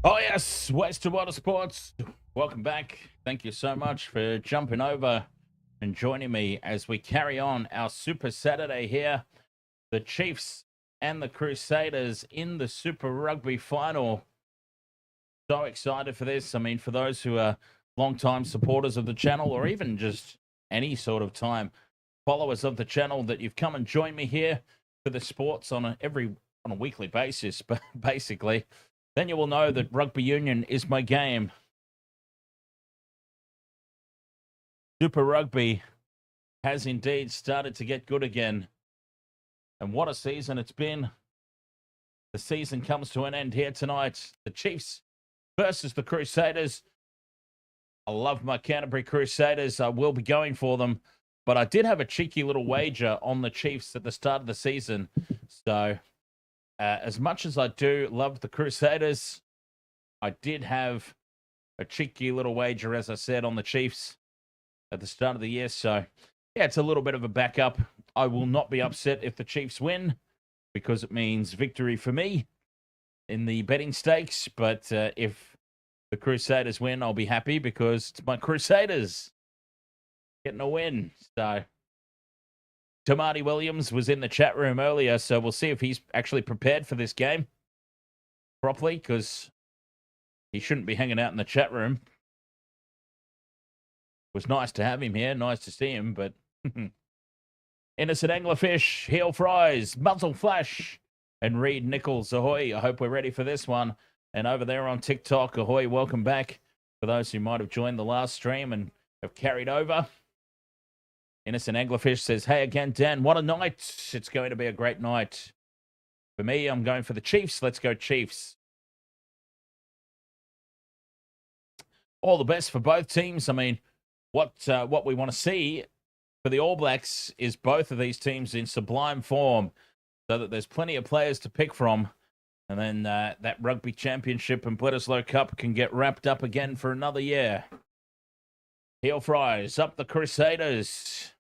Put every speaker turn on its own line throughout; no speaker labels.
Oh yes, Western Water Sports. Welcome back. Thank you so much for jumping over and joining me as we carry on our Super Saturday here. The Chiefs and the Crusaders in the Super Rugby Final. So excited for this. I mean, for those who are long-time supporters of the channel, or even just any sort of time followers of the channel, that you've come and joined me here for the sports on a weekly basis, but basically, then you will know that rugby union is my game. Super Rugby has indeed started to get good again. And what a season it's been. The season comes to an end here tonight. The Chiefs versus the Crusaders. I love my Canterbury Crusaders. I will be going for them. But I did have a cheeky little wager on the Chiefs at the start of the season. So as much as I do love the Crusaders, I did have a cheeky little wager, as I said, on the Chiefs at the start of the year. So, yeah, it's a little bit of a backup. I will not be upset if the Chiefs win, because it means victory for me in the betting stakes. But if the Crusaders win, I'll be happy because it's my Crusaders getting a win. So, Tamati Williams was in the chat room earlier, so we'll see if he's actually prepared for this game properly, because he shouldn't be hanging out in the chat room. It was nice to have him here, nice to see him, but Innocent Anglerfish, Heel Fries, Muzzle Flash, and Reed Nichols, ahoy. I hope we're ready for this one. And over there on TikTok, ahoy, welcome back. For those who might have joined the last stream and have carried over. Innocent Anglerfish says, hey again, Dan, what a night. It's going to be a great night. For me, I'm going for the Chiefs. Let's go Chiefs. All the best for both teams. I mean, what we want to see for the All Blacks is both of these teams in sublime form, so that there's plenty of players to pick from. And then that Rugby Championship and Bledisloe Cup can get wrapped up again for another year. Heel Fries, up the Crusaders.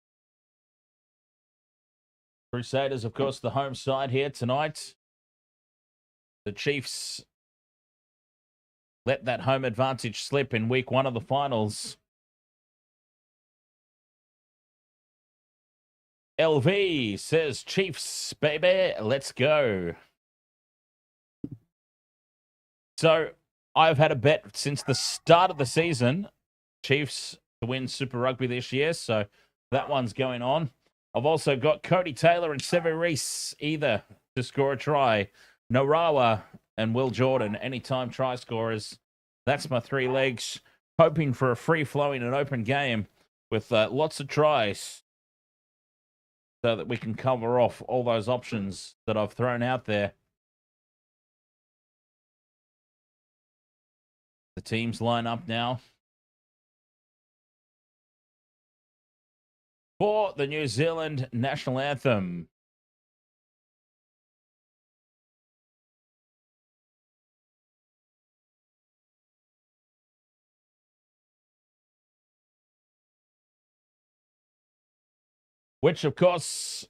Crusaders, of course, the home side here tonight. The Chiefs let that home advantage slip in week 1 of the finals. LV says, Chiefs, baby, let's go. So I've had a bet since the start of the season, Chiefs to win Super Rugby this year. So that one's going on. I've also got Cody Taylor and Sevu Reece either to score a try. Narawa and Will Jordan, anytime try scorers. That's my 3 legs. Hoping for a free-flowing and open game with lots of tries, so that we can cover off all those options that I've thrown out there. The teams line up now for the New Zealand national anthem. Which, of course,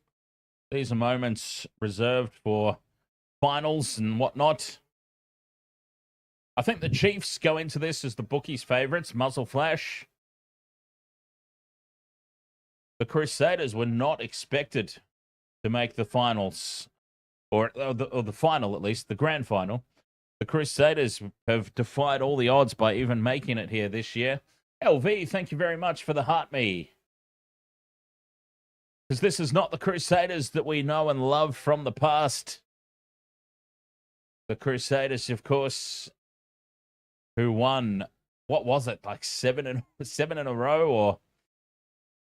these are moments reserved for finals and whatnot. I think the Chiefs go into this as the bookies' favorites, Muzzle Flash. The Crusaders were not expected to make the finals, or the final at least, the grand final. The Crusaders have defied all the odds by even making it here this year. LV, thank you very much for the heart me. Because this is not the Crusaders that we know and love from the past. The Crusaders, of course, who won, what was it, like seven in a row? Or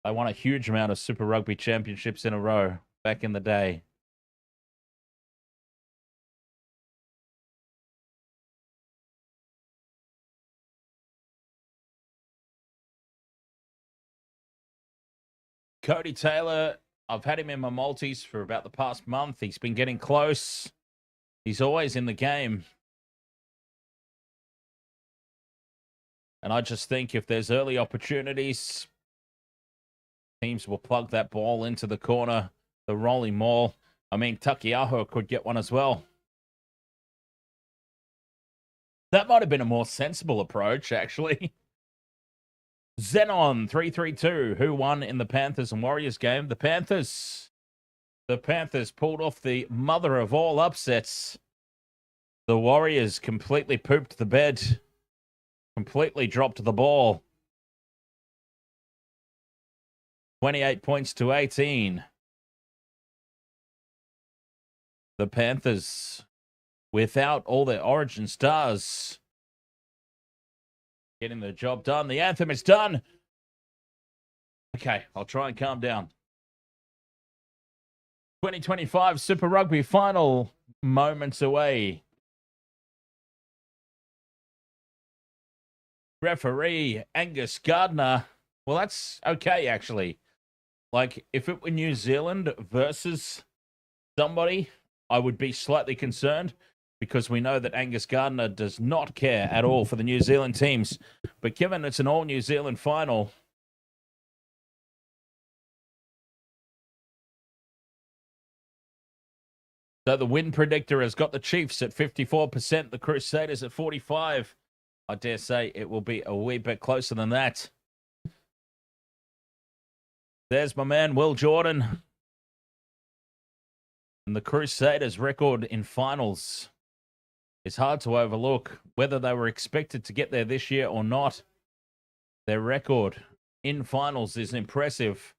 they won a huge amount of Super Rugby championships in a row back in the day. Cody Taylor, I've had him in my multis for about the past month. He's been getting close. He's always in the game. And I just think if there's early opportunities, teams will plug that ball into the corner, the rolling maul. I mean, Takiaho could get one as well. That might have been a more sensible approach, actually. Xenon 332, who won in the Panthers and Warriors game? The Panthers. The Panthers pulled off the mother of all upsets. The Warriors completely pooped the bed. Completely dropped the ball. 28 points to 18. The Panthers, without all their origin stars, getting the job done. The anthem is done. Okay, I'll try and calm down. 2025 Super Rugby Final, moments away. Referee Angus Gardner. Well, that's okay, actually. Like, if it were New Zealand versus somebody, I would be slightly concerned because we know that Angus Gardner does not care at all for the New Zealand teams. But given it's an all-New Zealand final, so the win predictor has got the Chiefs at 54%, the Crusaders at 45%. I dare say it will be a wee bit closer than that. There's my man, Will Jordan. And the Crusaders' record in finals is hard to overlook. Whether they were expected to get there this year or not, their record in finals is impressive.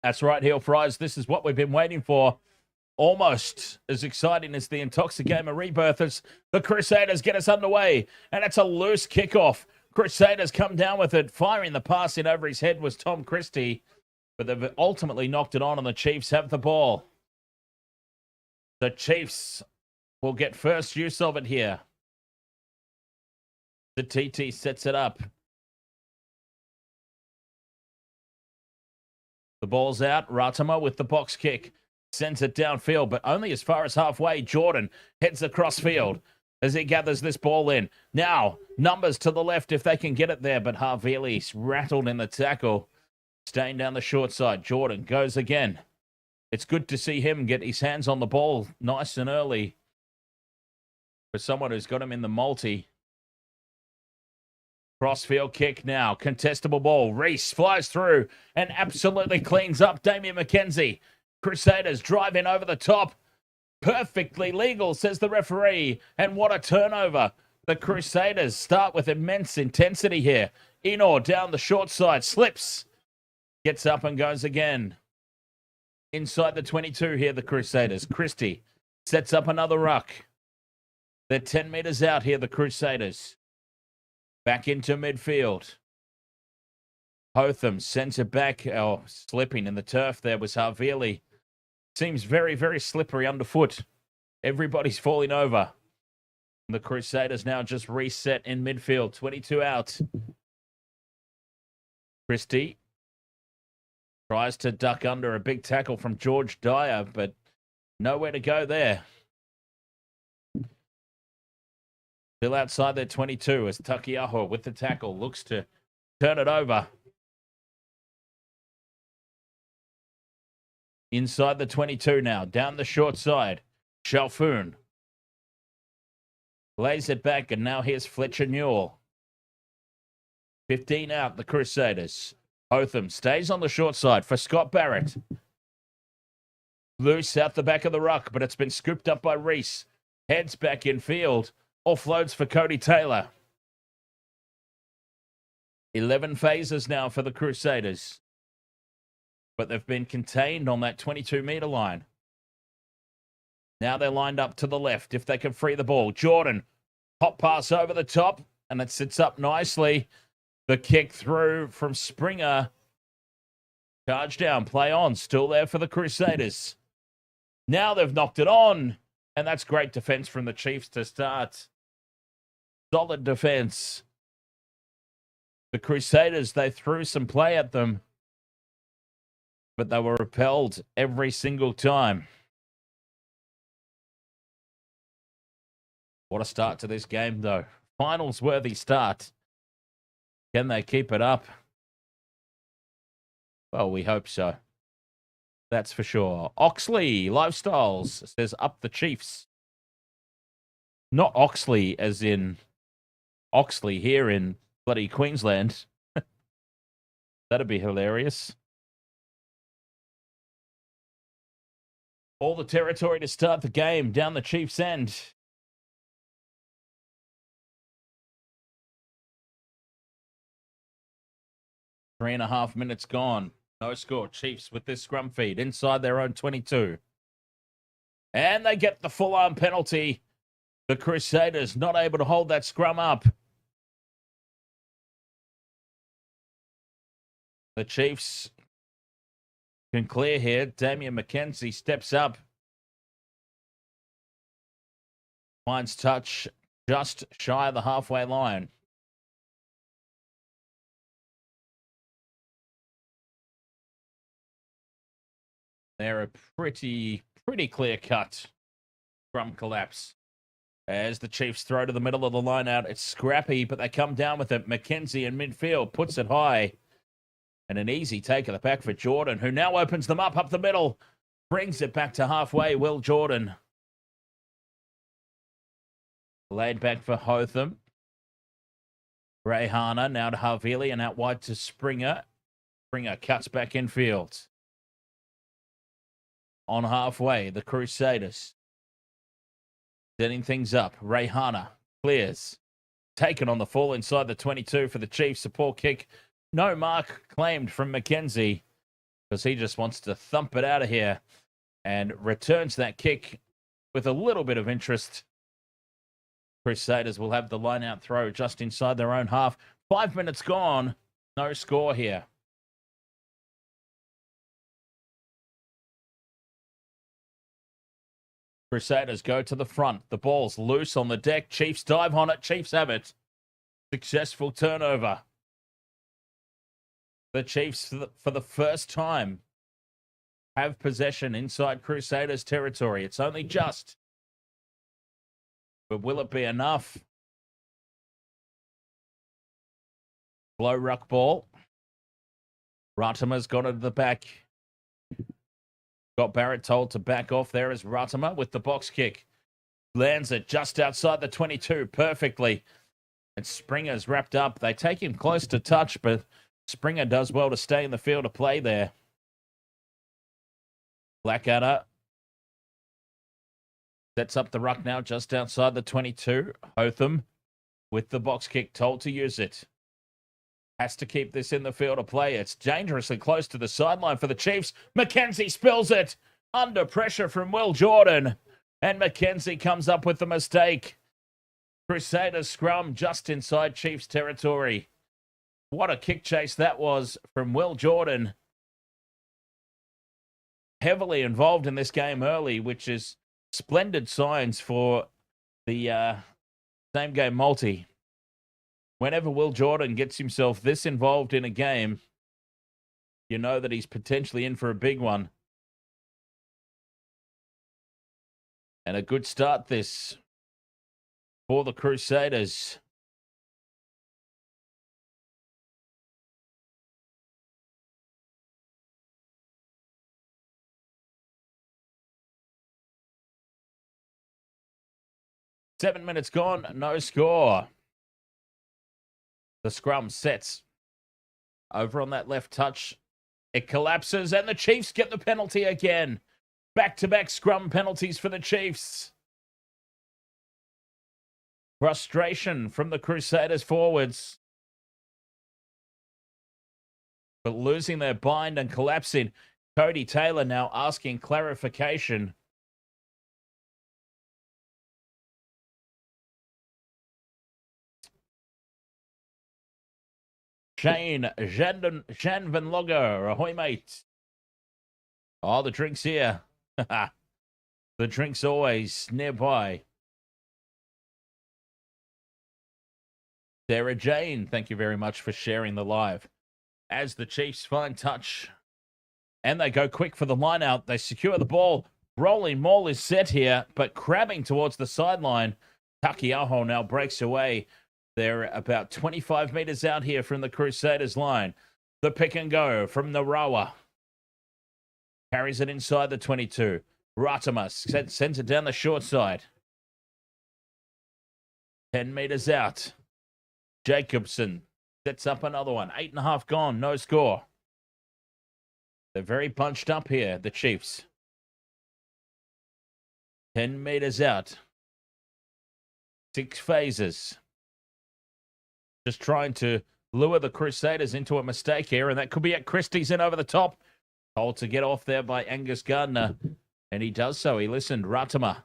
That's right, Heel Fries. This is what we've been waiting for. Almost as exciting as the Intoxigamer rebirth as the Crusaders get us underway. And it's a loose kickoff. Crusaders come down with it. Firing the pass in over his head was Tom Christie. But they've ultimately knocked it on and the Chiefs have the ball. The Chiefs will get first use of it here. The TT sets it up. The ball's out. Ratama with the box kick. Sends it downfield, but only as far as halfway. Jordan heads across field as he gathers this ball in. Now, numbers to the left if they can get it there, but Havili's rattled in the tackle. Staying down the short side. Jordan goes again. It's good to see him get his hands on the ball nice and early for someone who's got him in the multi. Crossfield kick now. Contestable ball. Reese flies through and absolutely cleans up Damien McKenzie. Crusaders drive in over the top. Perfectly legal, says the referee. And what a turnover. The Crusaders start with immense intensity here. Enor down the short side. Slips. Gets up and goes again. Inside the 22 here, the Crusaders. Christie sets up another ruck. They're 10 metres out here, the Crusaders. Back into midfield. Hotham sends it back. Oh, slipping in the turf there was Havili. Seems very, very slippery underfoot. Everybody's falling over. The Crusaders now just reset in midfield. 22 out. Christie tries to duck under a big tackle from George Dyer, but nowhere to go there. Still outside their 22 as Takiaho with the tackle looks to turn it over. Inside the 22 now, down the short side. Shalfoon lays it back, and now here's Fletcher Newell. 15 out, the Crusaders. Hotham stays on the short side for Scott Barrett. Loose out the back of the ruck, but it's been scooped up by Reese. Heads back in field. Offloads for Cody Taylor. 11 phases now for the Crusaders. But they've been contained on that 22-metre line. Now they're lined up to the left if they can free the ball. Jordan, hot pass over the top, and it sits up nicely. The kick through from Springer. Charge down, play on, still there for the Crusaders. Now they've knocked it on, and that's great defence from the Chiefs to start. Solid defence. The Crusaders, they threw some play at them, but they were repelled every single time. What a start to this game, though. Finals-worthy start. Can they keep it up? Well, we hope so. That's for sure. Oxley Lifestyles says up the Chiefs. Not Oxley as in Oxley here in bloody Queensland. That'd be hilarious. All the territory to start the game down the Chiefs' end. Three and a half minutes gone. No score. Chiefs with this scrum feed inside their own 22. And they get the full-arm penalty. The Crusaders not able to hold that scrum up. The Chiefs can clear here. Damian McKenzie steps up. Finds touch just shy of the halfway line. They're a pretty clear-cut scrum collapse. As the Chiefs throw to the middle of the line out, it's scrappy, but they come down with it. McKenzie in midfield puts it high. And an easy take of the pack for Jordan, who now opens them up the middle. Brings it back to halfway, Will Jordan. Laid back for Hotham. Rayhana now to Havili and out wide to Springer. Springer cuts back in field. On halfway, the Crusaders. Setting things up. Rayhana clears. Taken on the fall inside the 22 for the Chiefs. A poor kick. No mark claimed from McKenzie because he just wants to thump it out of here and returns that kick with a little bit of interest. Crusaders will have the line-out throw just inside their own half. 5 minutes gone. No score here. Crusaders go to the front. The ball's loose on the deck. Chiefs dive on it. Chiefs have it. Successful turnover. The Chiefs, for the first time, have possession inside Crusaders territory. It's only just. But will it be enough? Blow ruck ball. Ratimer's got it at the back. Got Barrett told to back off there as Ratimer with the box kick. Lands it just outside the 22 perfectly. And Springer's wrapped up. They take him close to touch, but Springer does well to stay in the field of play there. Blackadder sets up the ruck now just outside the 22. Hotham with the box kick, told to use it. Has to keep this in the field of play. It's dangerously close to the sideline for the Chiefs. McKenzie spills it under pressure from Will Jordan. And McKenzie comes up with the mistake. Crusaders scrum just inside Chiefs territory. What a kick chase that was from Will Jordan. Heavily involved in this game early, which is splendid signs for the same game multi. Whenever Will Jordan gets himself this involved in a game, you know that he's potentially in for a big one. And a good start this for the Crusaders. Seven minutes gone, no score. The scrum sets over on that left touch. It collapses and the Chiefs get the penalty again. Back-to-back scrum penalties for the Chiefs. Frustration from the Crusaders forwards. But losing their bind and collapsing. Cody Taylor now asking clarification. Shane Jan van Logger, ahoy mate. Oh, the drink's here. The drink's always nearby. Sarah Jane, thank you very much for sharing the live. As the Chiefs find touch and they go quick for the line out, they secure the ball. Rolling maul is set here, but crabbing towards the sideline. Takiaho now breaks away. They're about 25 meters out here from the Crusaders line. The pick and go from Narawa. Carries it inside the 22. Ratama sends it down the short side. 10 meters out. Jacobson sets up another one. 8.5 gone. No score. They're very bunched up here, the Chiefs. 10 meters out. 6 phases. Just trying to lure the Crusaders into a mistake here, and that could be at Christie's in over the top. Told to get off there by Angus Gardner, and he does so. He listened. Ratama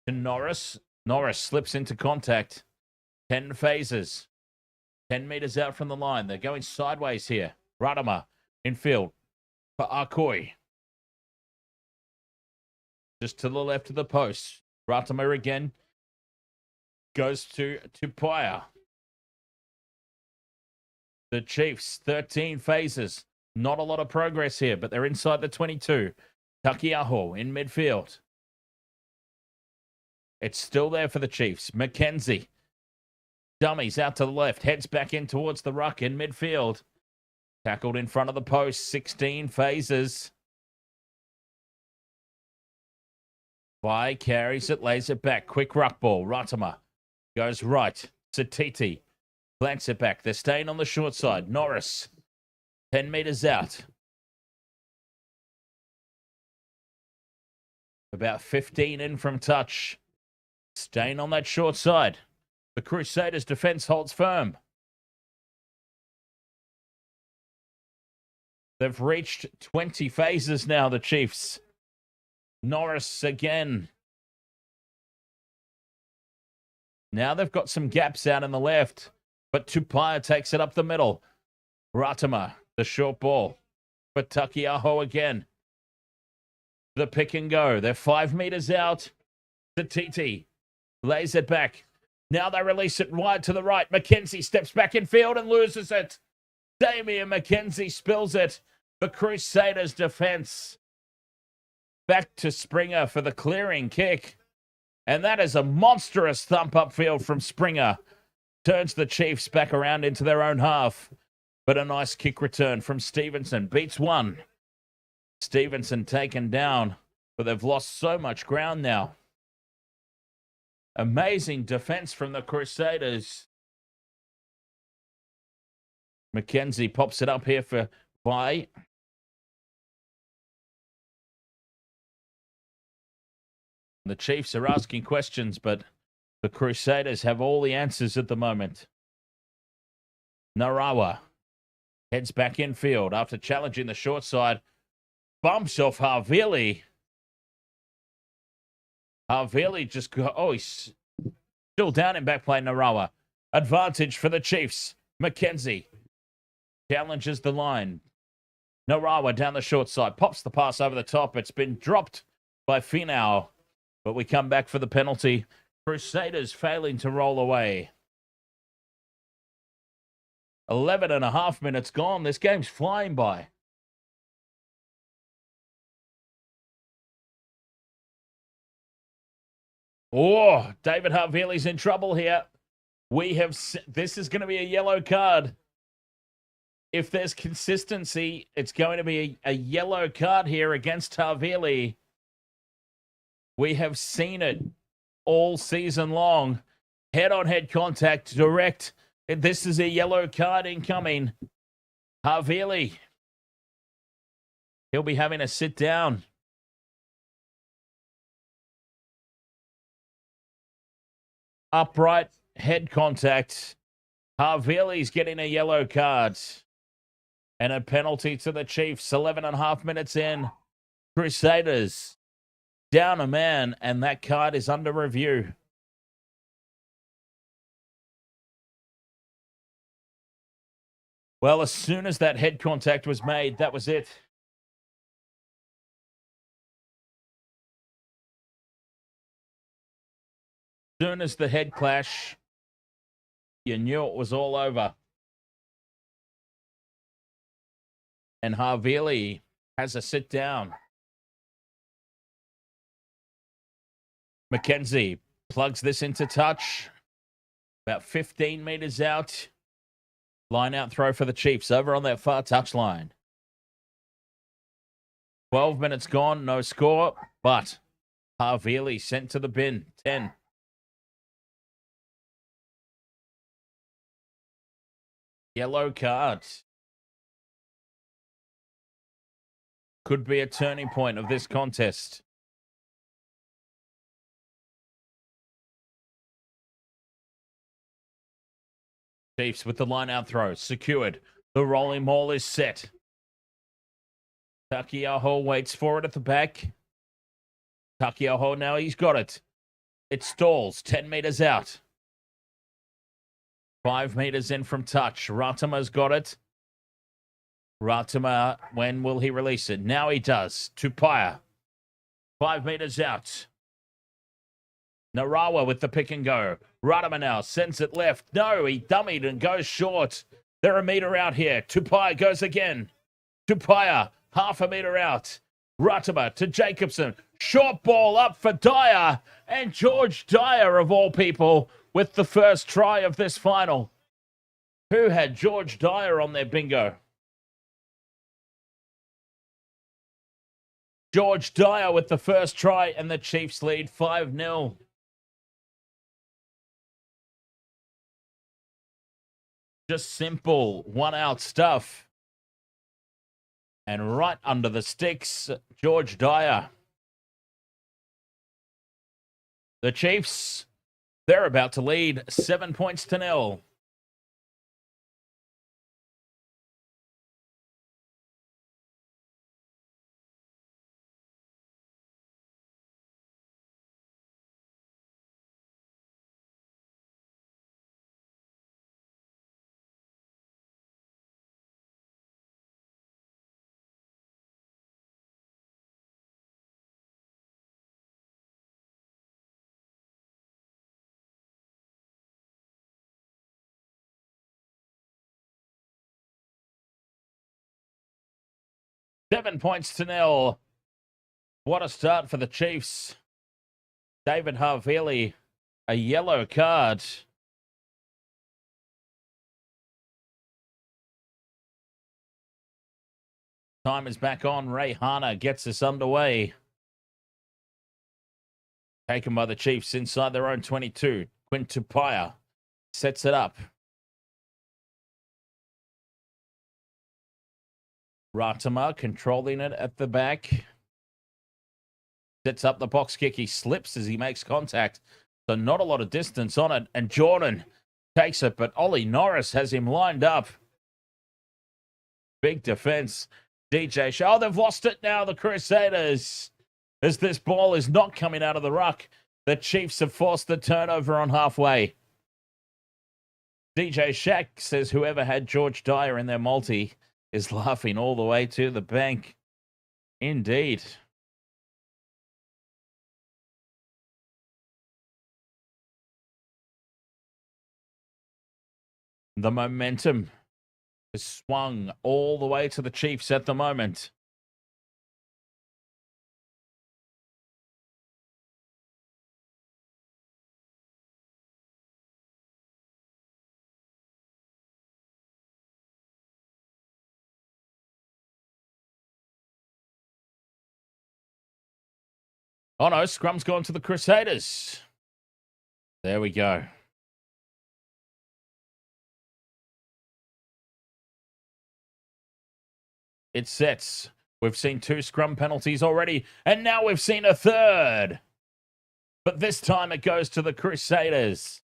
to Norris. Norris slips into contact. 10 phases. 10 meters out from the line. They're going sideways here. Ratama in field for Arkoi. Just to the left of the post. Ratama again goes to Tupaya. The Chiefs, 13 phases. Not a lot of progress here, but they're inside the 22. Takiaho in midfield. It's still there for the Chiefs. Mackenzie. Dummies out to the left. Heads back in towards the ruck in midfield. Tackled in front of the post. 16 phases. Vai carries it, lays it back. Quick ruck ball. Ratama goes right. Satiti plants it back. They're staying on the short side. Norris, 10 meters out. About 15 in from touch. Staying on that short side. The Crusaders' defense holds firm. They've reached 20 phases now, the Chiefs. Norris again. Now they've got some gaps out in the left, but Tupaya takes it up the middle. Ratama, the short ball. But Takiaho again. The pick and go. They're 5 meters out. The TT lays it back. Now they release it wide to the right. Mackenzie steps back in field and loses it. Damien Mackenzie spills it. The Crusaders' defense. Back to Springer for the clearing kick. And that is a monstrous thump upfield from Springer. Turns the Chiefs back around into their own half. But a nice kick return from Stevenson. Beats one. Stevenson taken down. But they've lost so much ground now. Amazing defense from the Crusaders. Mackenzie pops it up here for Vai. The Chiefs are asking questions, but the Crusaders have all the answers at the moment. Narawa heads back in field after challenging the short side. Bumps off Havili. Havili just got... Oh, he's still down in back play, Narawa. Advantage for the Chiefs. Mackenzie challenges the line. Narawa down the short side. Pops the pass over the top. It's been dropped by Finau. But we come back for the penalty. Crusaders failing to roll away. 11.5 minutes gone. This game's flying by. Oh, David Havili's in trouble here. This is going to be a yellow card. If there's consistency, it's going to be a yellow card here against Havili. We have seen it all season long. Head-on-head contact, direct. This is a yellow card incoming. Havili. He'll be having a sit down. Upright head contact. Havili's getting a yellow card. And a penalty to the Chiefs. 11.5 minutes in. Crusaders down a man, and that card is under review. Well, as soon as that head contact was made, that was it. As soon as the head clash, you knew it was all over. And Havili has a sit down. Mackenzie plugs this into touch. About 15 meters out. Line out throw for the Chiefs over on that far touch line. 12 minutes gone, no score, but Havili sent to the bin. 10. Yellow card. Could be a turning point of this contest. Chiefs with the line-out throw. Secured. The rolling maul is set. Takiaho waits for it at the back. Takiaho now, he's got it. It stalls. 10 meters out. 5 meters in from touch. Ratama's got it. Ratama, when will he release it? Now he does. Tupaia. 5 meters out. Narawa with the pick and go. Ratama now sends it left. No, he dummied and goes short. They're a meter out here. Tupaia goes again. Tupaia, half a meter out. Ratama to Jacobson. Short ball up for Dyer. And George Dyer, of all people, with the first try of this final. Who had George Dyer on their bingo? George Dyer with the first try, and the Chiefs lead 5-0. Just simple one-out stuff. And right under the sticks, George Dyer. The Chiefs, they're about to lead 7 points to 0. Seven points to 0. What a start for the Chiefs. David Havili, a yellow card. Time is back on. Ray Hana gets us underway. Taken by the Chiefs inside their own 22. Quinn Tupaia sets it up. Ratama controlling it at the back. Sets up the box kick. He slips as he makes contact. So not a lot of distance on it. And Jordan takes it, but Ollie Norris has him lined up. Big defense. DJ Shaw. Oh, they've lost it now, the Crusaders. As this ball is not coming out of the ruck, the Chiefs have forced the turnover on halfway. DJ Shack says whoever had George Dyer in their multi is laughing all the way to the bank. Indeed. The momentum is swung all the way to the Chiefs at the moment. Oh no, scrum's gone to the Crusaders. There we go. It sets. We've seen 2 scrum penalties already, and now we've seen a third. But this time it goes to the Crusaders.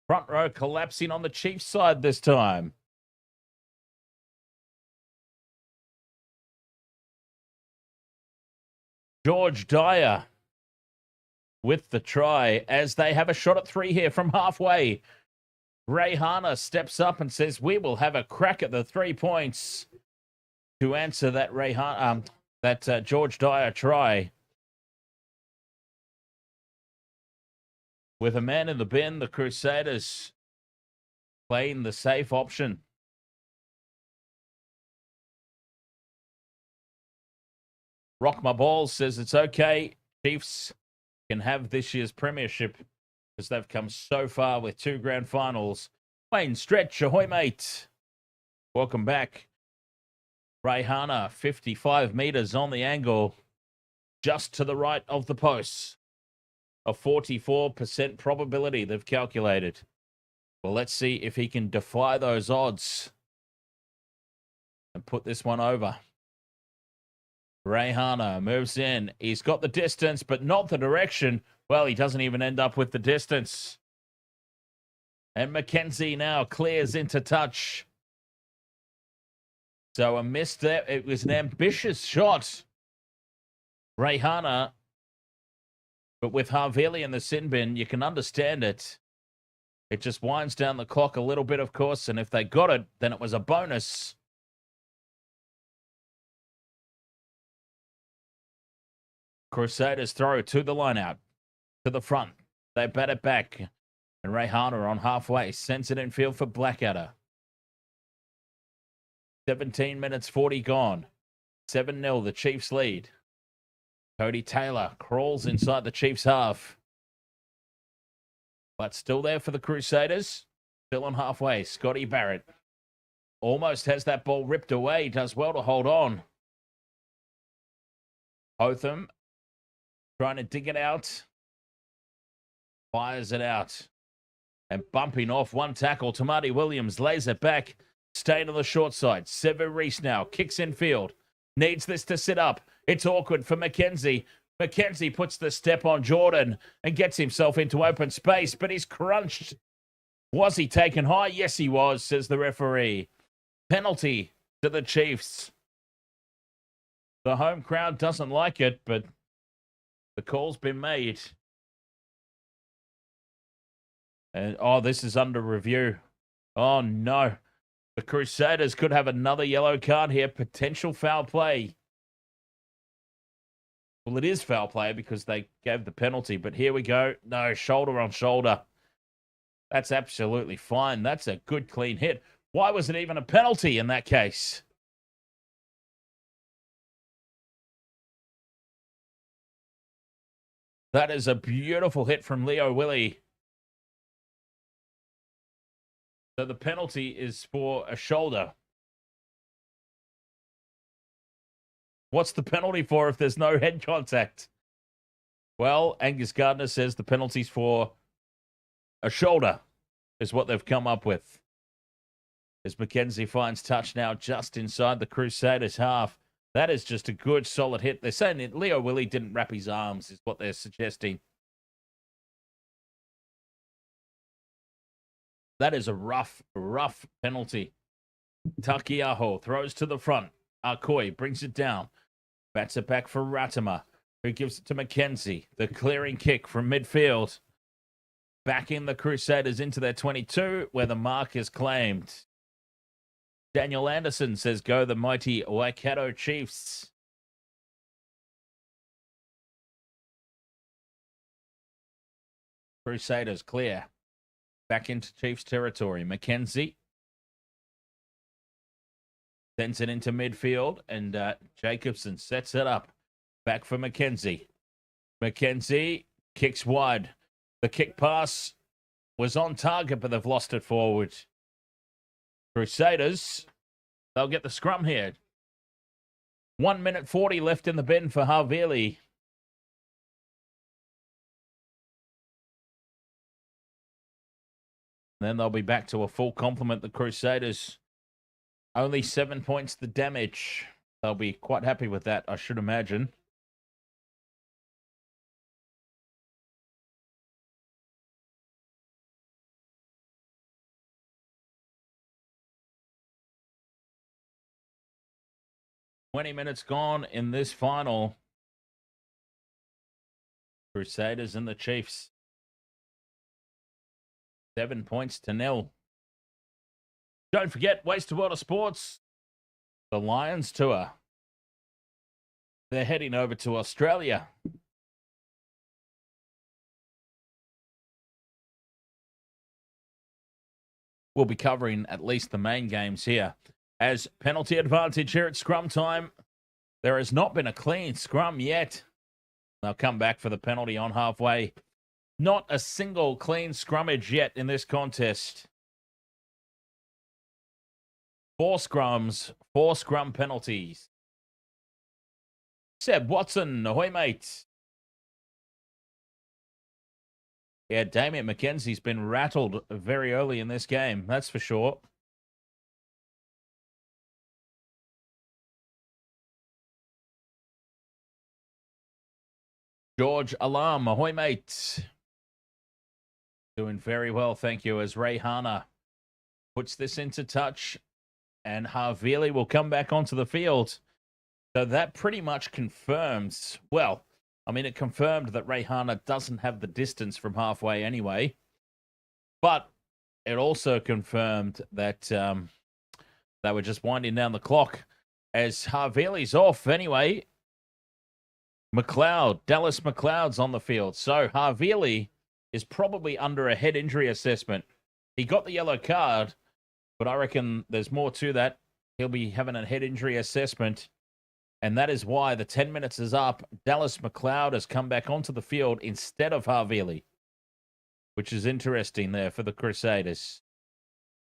Front row collapsing on the Chiefs side this time. George Dyer with the try as they have a shot at 3 here from halfway. Rayhana steps up and says, we will have a crack at the 3 points to answer that George Dyer try. With a man in the bin, the Crusaders playing the safe option. Rock My Balls says it's okay. Chiefs can have this year's premiership because they've come so far with 2 grand finals. Wayne Stretch, ahoy, mate. Welcome back. Rayhana, 55 meters on the angle, just to the right of the posts. A 44% probability they've calculated. Well, let's see if he can defy those odds and put this one over. Rayhana moves in. He's got the distance, but not the direction. Well, he doesn't even end up with the distance. And Mackenzie now clears into touch. So a miss there. It was an ambitious shot. Rayhana. But with Havili in the sin bin, you can understand it. It just winds down the clock a little bit, of course. And if they got it, then it was a bonus. Crusaders throw to the line out. To the front. They bat it back. And Rayhana on halfway. Sends it in field for Blackadder. 17 minutes 40 gone. 7-0, the Chiefs lead. Cody Taylor crawls inside the Chiefs' half. But still there for the Crusaders. Still on halfway. Scotty Barrett almost has that ball ripped away. Does well to hold on. Hotham trying to dig it out. Fires it out. And bumping off one tackle. Tamati Williams lays it back. Staying on the short side. Sever Reese now kicks in field. Needs this to sit up. It's awkward for Mackenzie. Mackenzie puts the step on Jordan and gets himself into open space, but he's crunched. Was he taken high? Yes, he was, says the referee. Penalty to the Chiefs. The home crowd doesn't like it, but the call's been made. And, this is under review. Oh, no. The Crusaders could have another yellow card here. Potential foul play. Well, it is foul play because they gave the penalty. But here we go. No, shoulder on shoulder. That's absolutely fine. That's a good, clean hit. Why was it even a penalty in that case? That is a beautiful hit from Leo Willie. So the penalty is for a shoulder. What's the penalty for if there's no head contact? Well, Angus Gardner says the penalty's for a shoulder is what they've come up with. As Mackenzie finds touch now just inside the Crusaders' half. That is just a good, solid hit. They're saying that Leo Willie didn't wrap his arms is what they're suggesting. That is a rough penalty. Takiaho throws to the front. Arkoi brings it down. Bats it back for Ratama, who gives it to Mackenzie. The clearing kick from midfield. Backing the Crusaders into their 22, where the mark is claimed. Daniel Anderson says, go the mighty Waikato Chiefs. Crusaders clear. Back into Chiefs territory. Mackenzie sends it into midfield, and Jacobson sets it up. Back for Mackenzie. Mackenzie kicks wide. The kick pass was on target, but they've lost it forward. Crusaders, they'll get the scrum here. 1 minute 40 left in the bin for Havili. Then they'll be back to a full complement. The Crusaders, only 7 points the damage. They'll be quite happy with that, I should imagine. "20 minutes gone in this final. Crusaders and the Chiefs. 7 points to 0. Don't forget, Wasted World of Sports, the Lions Tour. They're heading over to Australia. We'll be covering at least the main games here. As penalty advantage here at scrum time, there has not been a clean scrum yet. They'll come back for the penalty on halfway. Not a single clean scrummage yet in this contest. 4 scrums, 4 scrum penalties. Seb Watson, ahoy, mate. Yeah, Damien McKenzie's been rattled very early in this game, that's for sure. George Alarm, ahoy, mate. Doing very well, thank you, as Ray Hana puts this into touch, and Havili will come back onto the field. So that pretty much confirms, well, I mean, it confirmed that Ray Hana doesn't have the distance from halfway anyway, but it also confirmed that they were just winding down the clock as Havili's off anyway. Dallas McLeod's on the field. So Havili is probably under a head injury assessment. He got the yellow card, but I reckon there's more to that. He'll be having a head injury assessment, and that is why the 10 minutes is up. Dallas McLeod has come back onto the field instead of Havili, which is interesting there for the Crusaders.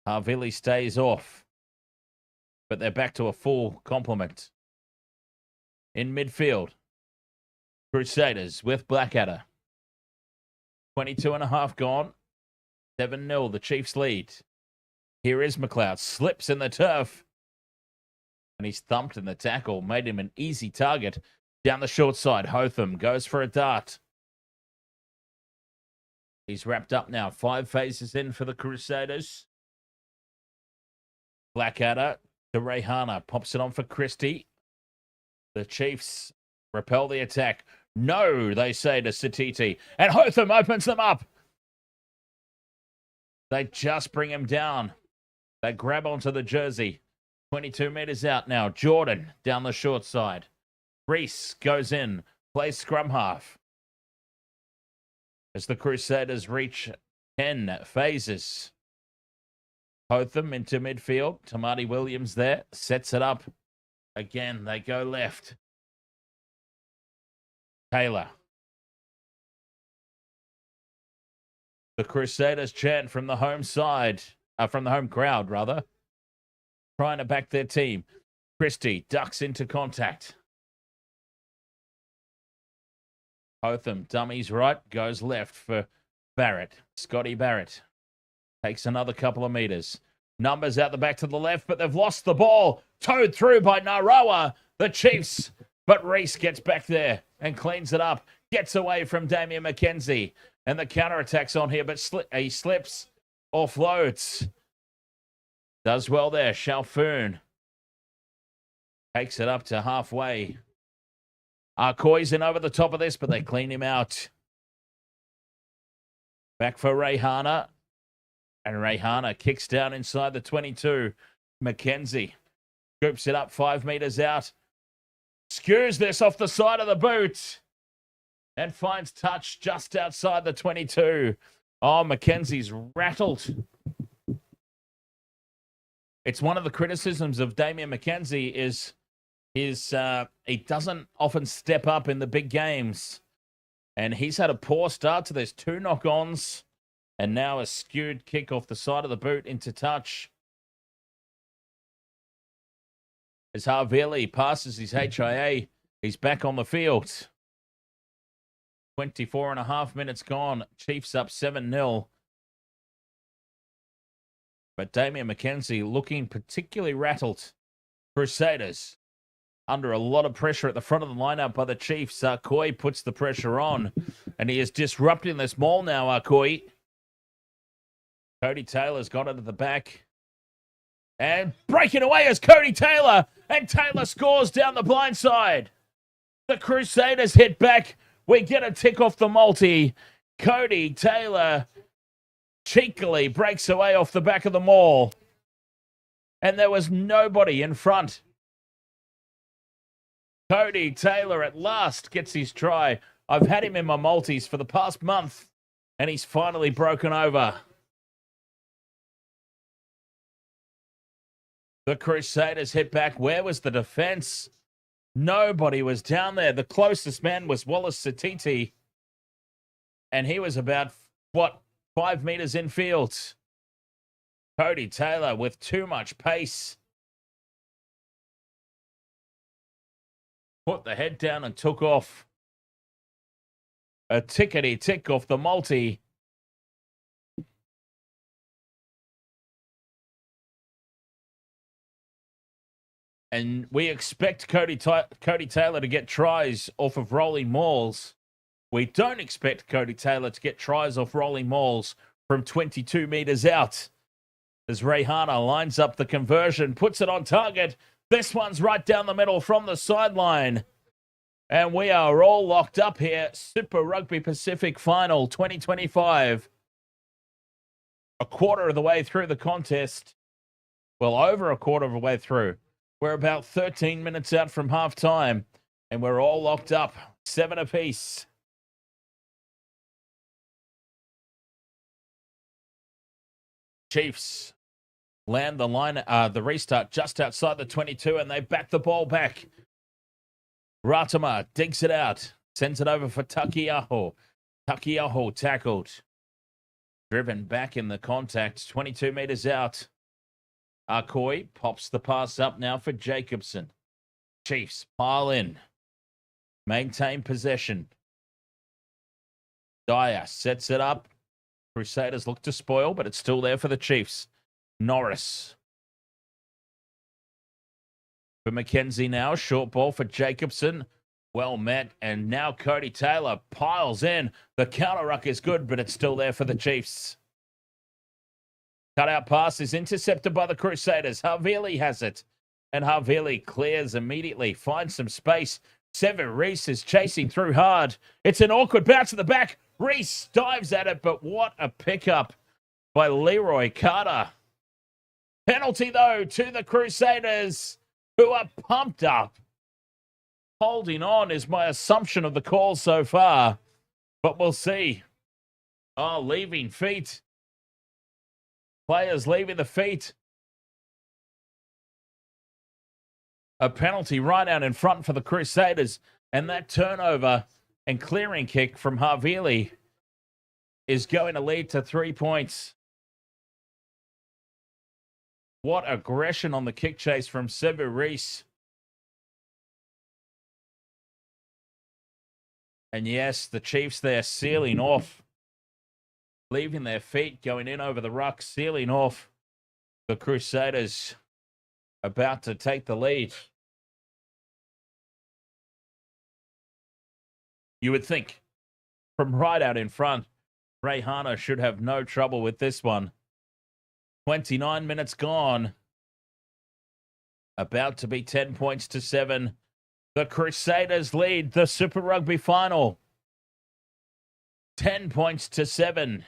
Havili stays off, but they're back to a full complement. In midfield, Crusaders with Blackadder. 22.5 gone. 7-0, the Chiefs lead. Here is McLeod. Slips in the turf. And he's thumped in the tackle. Made him an easy target. Down the short side, Hotham goes for a dart. He's wrapped up now. 5 phases in for the Crusaders. Blackadder to Rayhana. Pops it on for Christie. The Chiefs repel the attack. No, they say to Satiti. And Hotham opens them up. They just bring him down. They grab onto the jersey. 22 meters out now. Jordan down the short side. Reese goes in. Plays scrum half. As the Crusaders reach 10 phases. Hotham into midfield. Tamati Williams there. Sets it up. Again, they go left. Taylor. The Crusaders chant from the home side. From the home crowd, rather. Trying to back their team. Christie ducks into contact. Hotham dummies right, goes left for Barrett. Scotty Barrett takes another couple of meters. Numbers out the back to the left, but they've lost the ball. Towed through by Narawa, the Chiefs. But Reese gets back there and cleans it up. Gets away from Damien McKenzie. And the counterattack's on here, but he slips, offloads. Does well there, Shalfoon. Takes it up to halfway. Arcoy's in over the top of this, but they clean him out. Back for Rayhana. And Rayhana kicks down inside the 22. McKenzie scoops it up 5 meters out. Skews this off the side of the boot. And finds touch just outside the 22. Oh, McKenzie's rattled. It's one of the criticisms of Damien McKenzie is he doesn't often step up in the big games. And he's had a poor start to this. 2 knock-ons. And now a skewed kick off the side of the boot into touch. As Havili passes his HIA, he's back on the field. 24.5 minutes gone. Chiefs up 7-0. But Damien McKenzie looking particularly rattled. Crusaders under a lot of pressure at the front of the lineup by the Chiefs. Arcoy puts the pressure on. And he is disrupting this maul now, Arcoy. Cody Taylor's got it at the back. And breaking away is Cody Taylor. And Taylor scores down the blind side. The Crusaders hit back. We get a tick off the multi. Cody Taylor cheekily breaks away off the back of the maul. And there was nobody in front. Cody Taylor at last gets his try. I've had him in my multis for the past month. And he's finally broken over. The Crusaders hit back. Where was the defense? Nobody was down there. The closest man was Wallace Satiti. And he was about, 5 meters infield. Cody Taylor with too much pace. put the head down and took off. A tickety-tick off the multi. And we expect Cody Taylor to get tries off of rolling mauls. We don't expect Cody Taylor to get tries off rolling mauls from 22 metres out. As Rehana lines up the conversion, puts it on target. This one's right down the middle from the sideline. And we are all locked up here. Super Rugby Pacific Final 2025. A quarter of the way through the contest. Well, over a quarter of the way through. We're about 13 minutes out from half time. And we're all locked up. 7 apiece. Chiefs land the restart just outside the 22, and they bat the ball back. Ratama digs it out, sends it over for Takiaho. Takiaho tackled. Driven back in the contact, 22 metres out. Akoi pops the pass up now for Jacobson. Chiefs pile in. Maintain possession. Dyer sets it up. Crusaders look to spoil, but it's still there for the Chiefs. Norris. For Mackenzie now. Short ball for Jacobson. Well met. And now Cody Taylor piles in. The counter ruck is good, but it's still there for the Chiefs. Cutout pass is intercepted by the Crusaders. Havili has it. And Havili clears immediately. Finds some space. Sever Reese is chasing through hard. It's an awkward bounce to the back. Reese dives at it, but what a pickup by Leroy Carter. Penalty, though, to the Crusaders, who are pumped up. Holding on is my assumption of the call so far, but we'll see. Oh, leaving feet. Players leaving the feet. A penalty right out in front for the Crusaders, and that turnover and clearing kick from Havili is going to lead to 3 points. What aggression on the kick chase from Sever Reese. And yes, the Chiefs there sealing off. Leaving their feet, going in over the ruck, sealing off the Crusaders. About to take the lead. You would think from right out in front, Rehana should have no trouble with this one. 29 minutes gone. About to be 10 points to 7. The Crusaders lead the Super Rugby Final. 10 points to 7.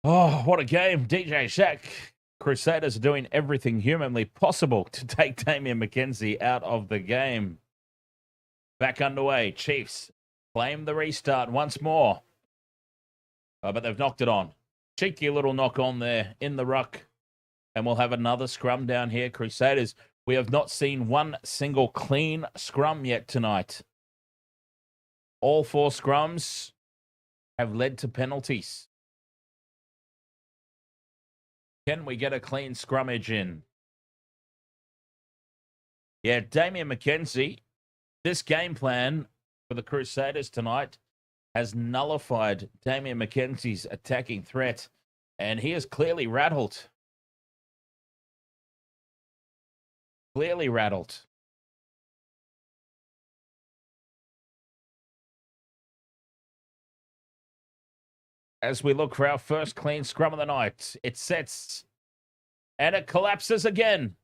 Oh, what a game. DJ Shack. Crusaders are doing everything humanly possible to take Damian McKenzie out of the game. Back underway. Chiefs claim the restart once more. But they've knocked it on. Cheeky little knock on there in the ruck. And we'll have another scrum down here. Crusaders, we have not seen one single clean scrum yet tonight. All 4 scrums have led to penalties. Can we get a clean scrummage in? Yeah, Damian McKenzie, this game plan for the Crusaders tonight has nullified Damian McKenzie's attacking threat, and he is clearly rattled. Clearly rattled. As we look for our first clean scrum of the night, it sets and it collapses again.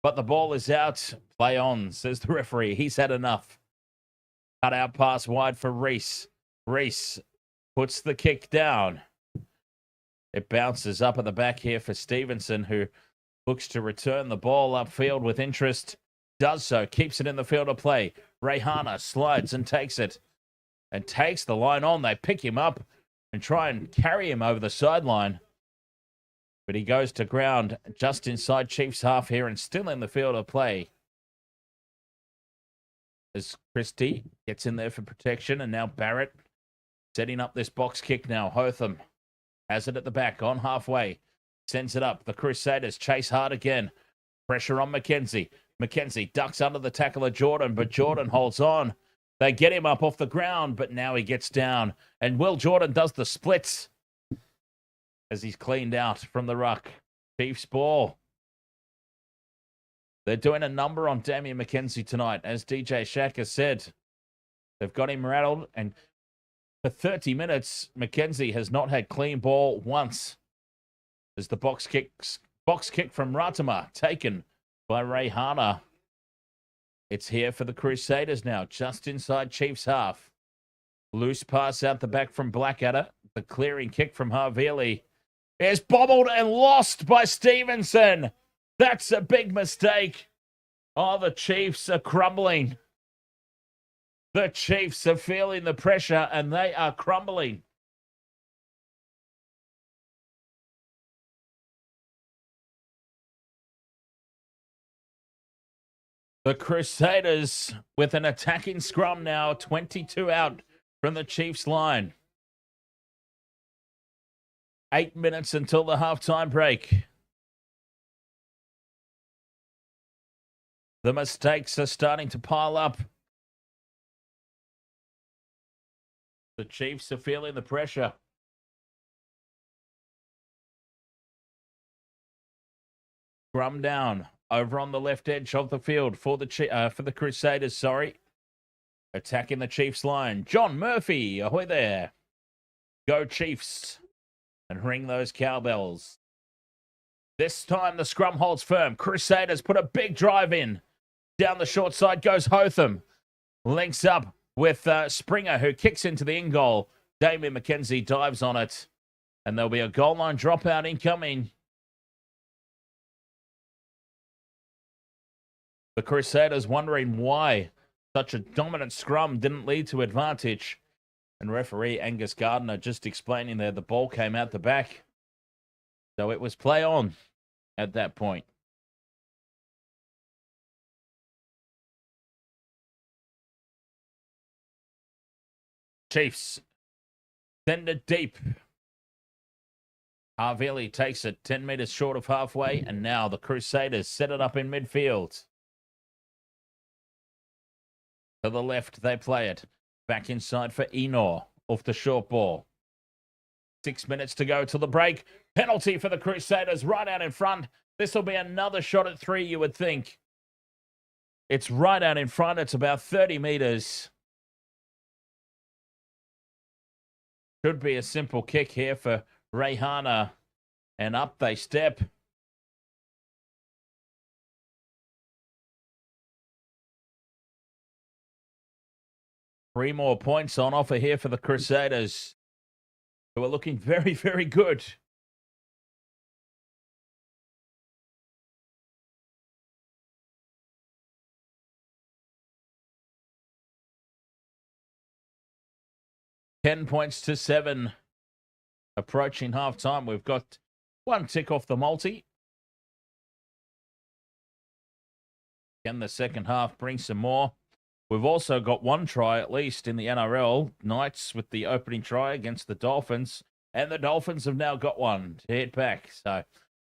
But the ball is out. Play on, says the referee. He's had enough. Cut out pass wide for Reese. Reese puts the kick down. It bounces up at the back here for Stevenson, who looks to return the ball upfield with interest. Does so, keeps it in the field of play. Rehana slides and takes it. And takes the line on. They pick him up and try and carry him over the sideline. But he goes to ground just inside Chiefs half here and still in the field of play. as Christie gets in there for protection. And now Barrett setting up this box kick now. Hotham has it at the back on halfway. Sends it up. The Crusaders chase hard again. Pressure on McKenzie. McKenzie ducks under the tackle of Jordan, but Jordan holds on. They get him up off the ground, but now he gets down. And Will Jordan does the splits as he's cleaned out from the ruck. Chiefs ball. They're doing a number on Damien McKenzie tonight. As DJ Shack has said, they've got him rattled. And for 30 minutes, McKenzie has not had clean ball once. As the box kick from Ratama taken by Ray Hana. It's here for the Crusaders now, just inside Chiefs half. Loose pass out the back from Blackadder. The clearing kick from Havili is bobbled and lost by Stevenson. That's a big mistake. Oh, the Chiefs are crumbling. The Chiefs are feeling the pressure and they are crumbling. The Crusaders with an attacking scrum now, 22 out from the Chiefs line. 8 minutes until the halftime break. The mistakes are starting to pile up. The Chiefs are feeling the pressure. Scrum down. Over on the left edge of the field for the Crusaders, Attacking the Chiefs line. John Murphy, ahoy there. Go Chiefs. And ring those cowbells. This time the scrum holds firm. Crusaders put a big drive in. Down the short side goes Hotham. Links up with Springer, who kicks into the in goal. Damien McKenzie dives on it. And there'll be a goal line dropout incoming. The Crusaders wondering why such a dominant scrum didn't lead to advantage. And referee Angus Gardner just explaining there the ball came out the back. So it was play on at that point. Chiefs send it deep. Havili takes it 10 metres short of halfway. And now the Crusaders set it up in midfield. To the left, they play it. Back inside for Enor. Off the short ball. 6 minutes to go till the break. Penalty for the Crusaders right out in front. This will be another shot at 3, you would think. It's right out in front. It's about 30 metres. Should be a simple kick here for Rayhana. And up they step. Three more points on offer here for the Crusaders, who are looking very, very good. $10-7. Approaching half-time. We've got one tick off the multi. Can the second half bring some more? We've also got one try, at least, in the NRL. Knights with the opening try against the Dolphins. And the Dolphins have now got one to hit back. So,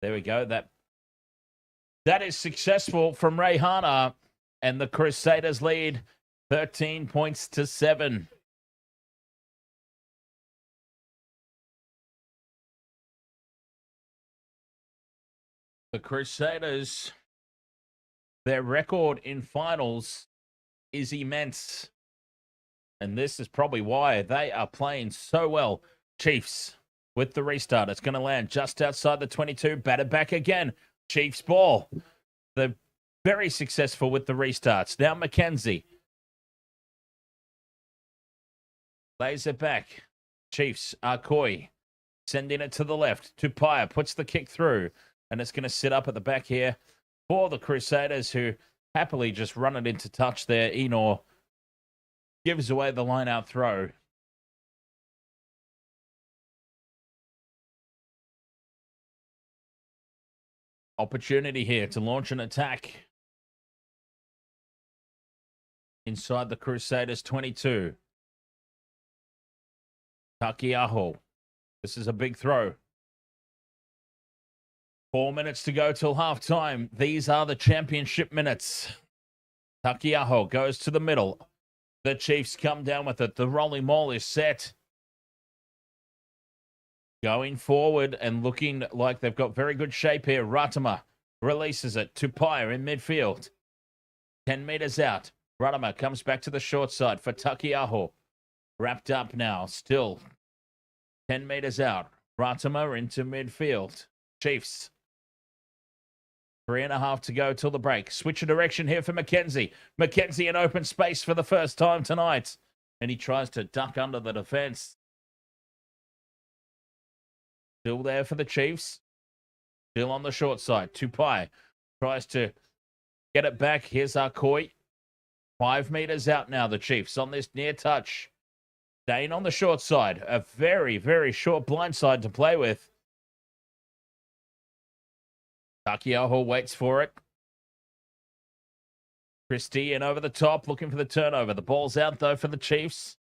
there we go. That is successful from Rayhana. And the Crusaders lead 13-7. The Crusaders, their record in finals is immense. And this is probably why they are playing so well. Chiefs with the restart. It's going to land just outside the 22. Batted back again. Chiefs ball. They're very successful with the restarts. Now McKenzie lays it back. Chiefs are coy. Sending it to the left. Tupaia puts the kick through. And it's going to sit up at the back here for the Crusaders, who happily just run it into touch there. Enor gives away the line-out throw. Opportunity here to launch an attack. inside the Crusaders 22. Takiaho. This is a big throw. 4 minutes to go till halftime. These are the championship minutes. Takiaho goes to the middle. The Chiefs come down with it. The rolling maul is set. Going forward and looking like they've got very good shape here. Ratama releases it to Pyre in midfield. 10 meters out. Ratama comes back to the short side for Takiaho. Wrapped up now. Still 10 meters out. Ratama into midfield. Chiefs. 3.5 to go till the break. Switch of direction here for Mackenzie. Mackenzie in open space for the first time tonight. And he tries to duck under the defense. Still there for the Chiefs. Still on the short side. Tupai tries to get it back. Here's Arkoi. 5 meters out now, the Chiefs on this near touch. Staying on the short side. A very, very short blind side to play with. Takiaho waits for it. Christie in over the top, looking for the turnover. The ball's out, though, for the Chiefs.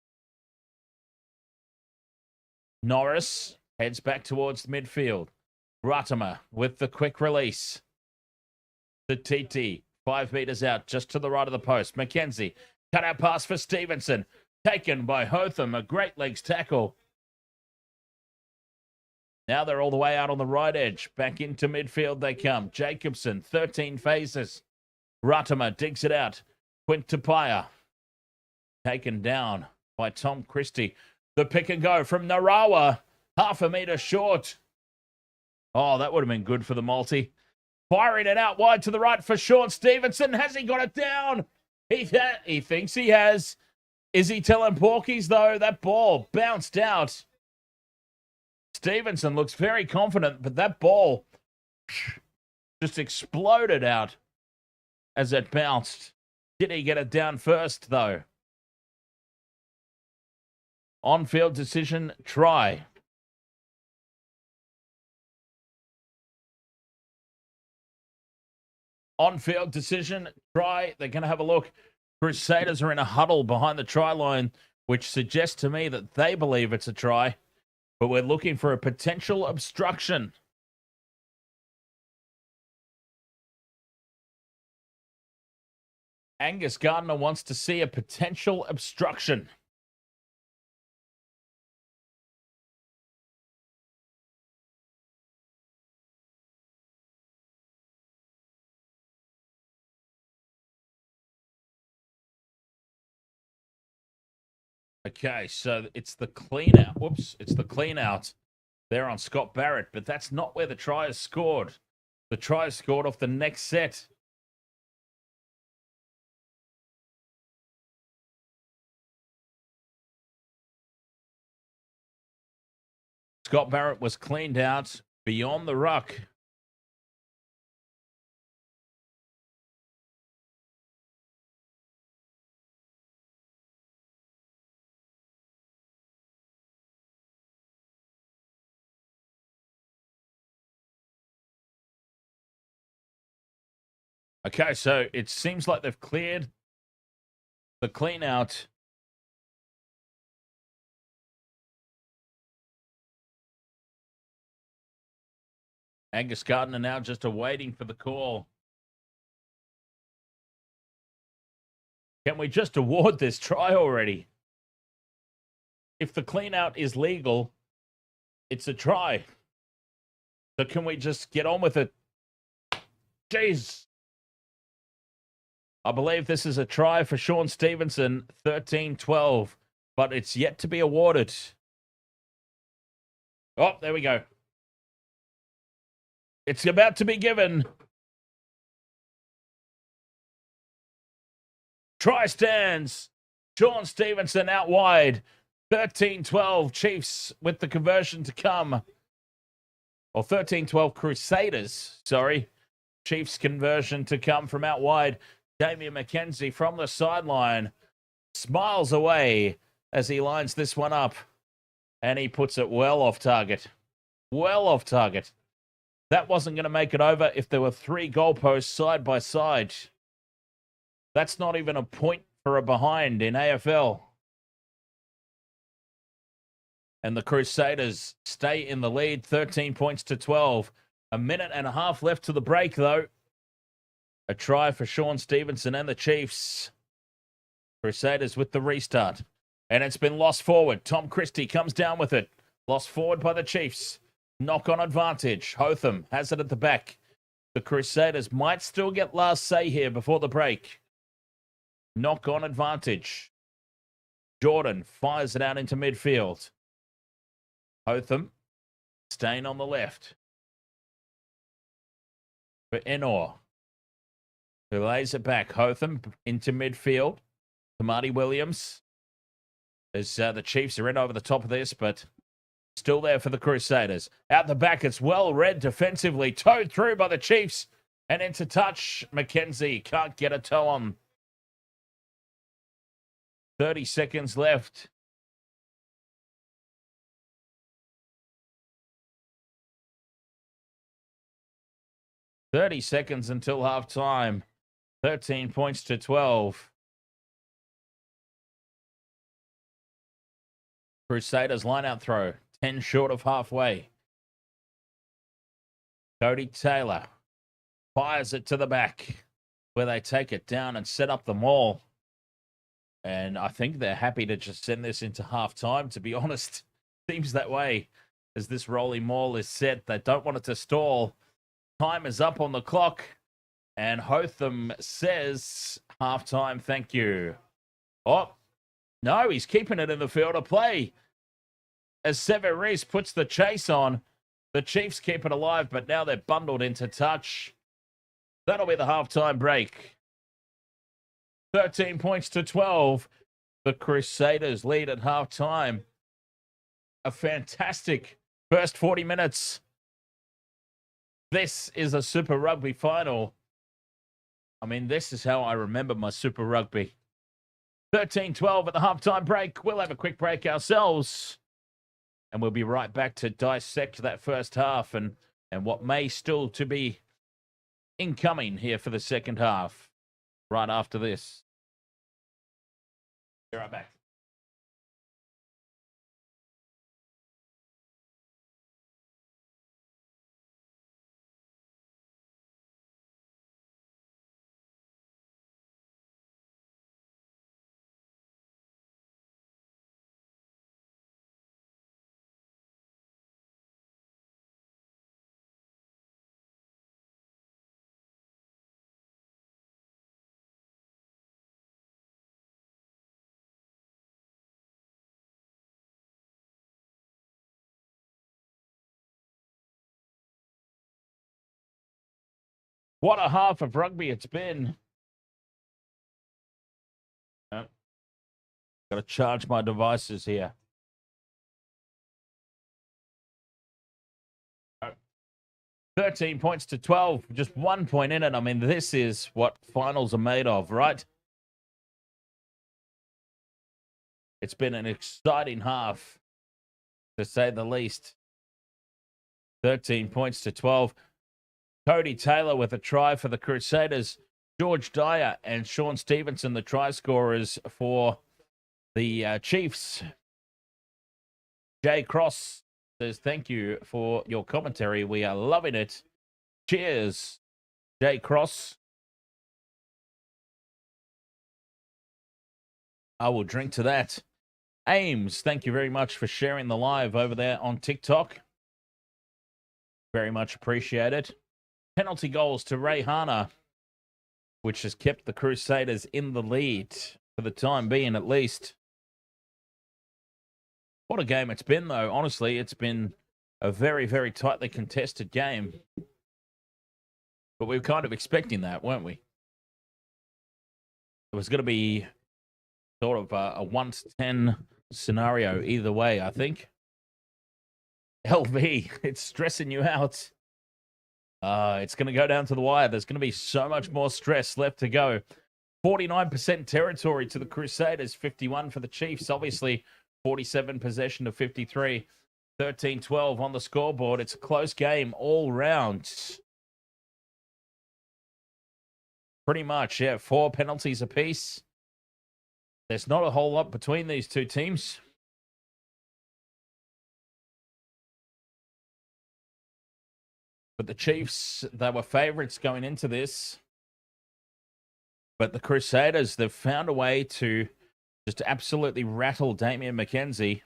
Norris heads back towards midfield. Ratama with the quick release. The TT, 5 meters out, just to the right of the post. Mackenzie, cut out pass for Stevenson. Taken by Hotham, a great legs tackle. Now they're all the way out on the right edge. Back into midfield they come. Jacobson, 13 phases. Ratama digs it out. Quint Tapia. Taken down by Tom Christie. The pick and go from Narawa. 0.5 meter short. Oh, that would have been good for the multi. Firing it out wide to the right for Sean Stevenson. Has he got it down? He thinks he has. Is he telling Porkies, though? That ball bounced out. Stevenson looks very confident, but that ball just exploded out as it bounced. Did he get it down first, though? On-field decision, try. On-field decision, try. They're going to have a look. Crusaders are in a huddle behind the try line, which suggests to me that they believe it's a try. But we're looking for a potential obstruction. Angus Gardner wants to see a potential obstruction. Okay, so it's the clean out. Whoops, it's the clean out there on Scott Barrett, but that's not where the try is scored. The try is scored off the next set. Scott Barrett was cleaned out beyond the ruck. Okay, so it seems like they've cleared the clean out. Angus Gardner now just awaiting for the call. Can we just award this try already? If the clean out is legal, it's a try. So can we just get on with it? Jeez. I believe this is a try for Sean Stevenson, 13-12, but it's yet to be awarded. Oh, there we go. It's about to be given. Try stands. Sean Stevenson out wide. 13-12 Chiefs with the conversion to come. Or 13-12 Crusaders, sorry. Chiefs conversion to come from out wide. Damien McKenzie from the sideline smiles away as he lines this one up. And he puts it well off target. Well off target. That wasn't going to make it over if there were 3 goalposts side by side. That's not even a point for a behind in AFL. And the Crusaders stay in the lead, 13 points to 12. A minute and a half left to the break, though. A try for Sean Stevenson and the Chiefs. Crusaders with the restart. And it's been lost forward. Tom Christie comes down with it. Lost forward by the Chiefs. Knock-on advantage. Hotham has it at the back. The Crusaders might still get last say here before the break. Knock-on advantage. Jordan fires it out into midfield. Hotham staying on the left. For Enor, who lays it back. Hotham into midfield. To Marty Williams. As the Chiefs are in over the top of this, but still there for the Crusaders. Out the back, it's well read defensively. Towed through by the Chiefs. And into touch. McKenzie can't get a toe on. 30 seconds left. $30 until half-time. 13 points to 12. Crusaders line-out throw. 10 short of halfway. Cody Taylor fires it to the back where they take it down and set up the maul. And I think they're happy to just send this into half-time, to be honest. Seems that way as this rolling maul is set. They don't want it to stall. Time is up on the clock. And Hotham says, half-time, thank you. Oh, no, he's keeping it in the field of play. As Severis puts the chase on, the Chiefs keep it alive, but now they're bundled into touch. That'll be the half-time break. 13 points to 12. The Crusaders lead at half-time. A fantastic first 40 minutes. This is a Super Rugby final. I mean, this is how I remember my Super Rugby. 13-12 at the halftime break. We'll have a quick break ourselves. And we'll be right back to dissect that first half and what may still to be incoming here for the second half. Right after this. Be right back. What a half of rugby it's been. Got to charge my devices here. 13 points to 12, just 1 point in it. I mean, this is what finals are made of, right? It's been an exciting half, to say the least. 13 points to 12. Cody Taylor with a try for the Crusaders. George Dyer and Sean Stevenson, the try scorers for the Chiefs. Jay Cross says, thank you for your commentary. We are loving it. Cheers, Jay Cross. I will drink to that. Ames, thank you very much for sharing the live over there on TikTok. Very much appreciated. Penalty goals to Ray Hana, which has kept the Crusaders in the lead for the time being, at least. What a game it's been, though. Honestly, it's been a very, very tightly contested game. But we were kind of expecting that, weren't we? It was going to be sort of a 1-10 scenario either way, I think. LV, it's stressing you out. It's going to go down to the wire. There's going to be so much more stress left to go. 49% territory to the Crusaders, 51 for the Chiefs. Obviously, 47 possession to 53. 13-12 on the scoreboard. It's a close game all round. Pretty much, yeah. 4 penalties apiece. there's not a whole lot between these two teams. But the Chiefs, they were favourites going into this. But the Crusaders, they've found a way to just absolutely rattle Damian McKenzie.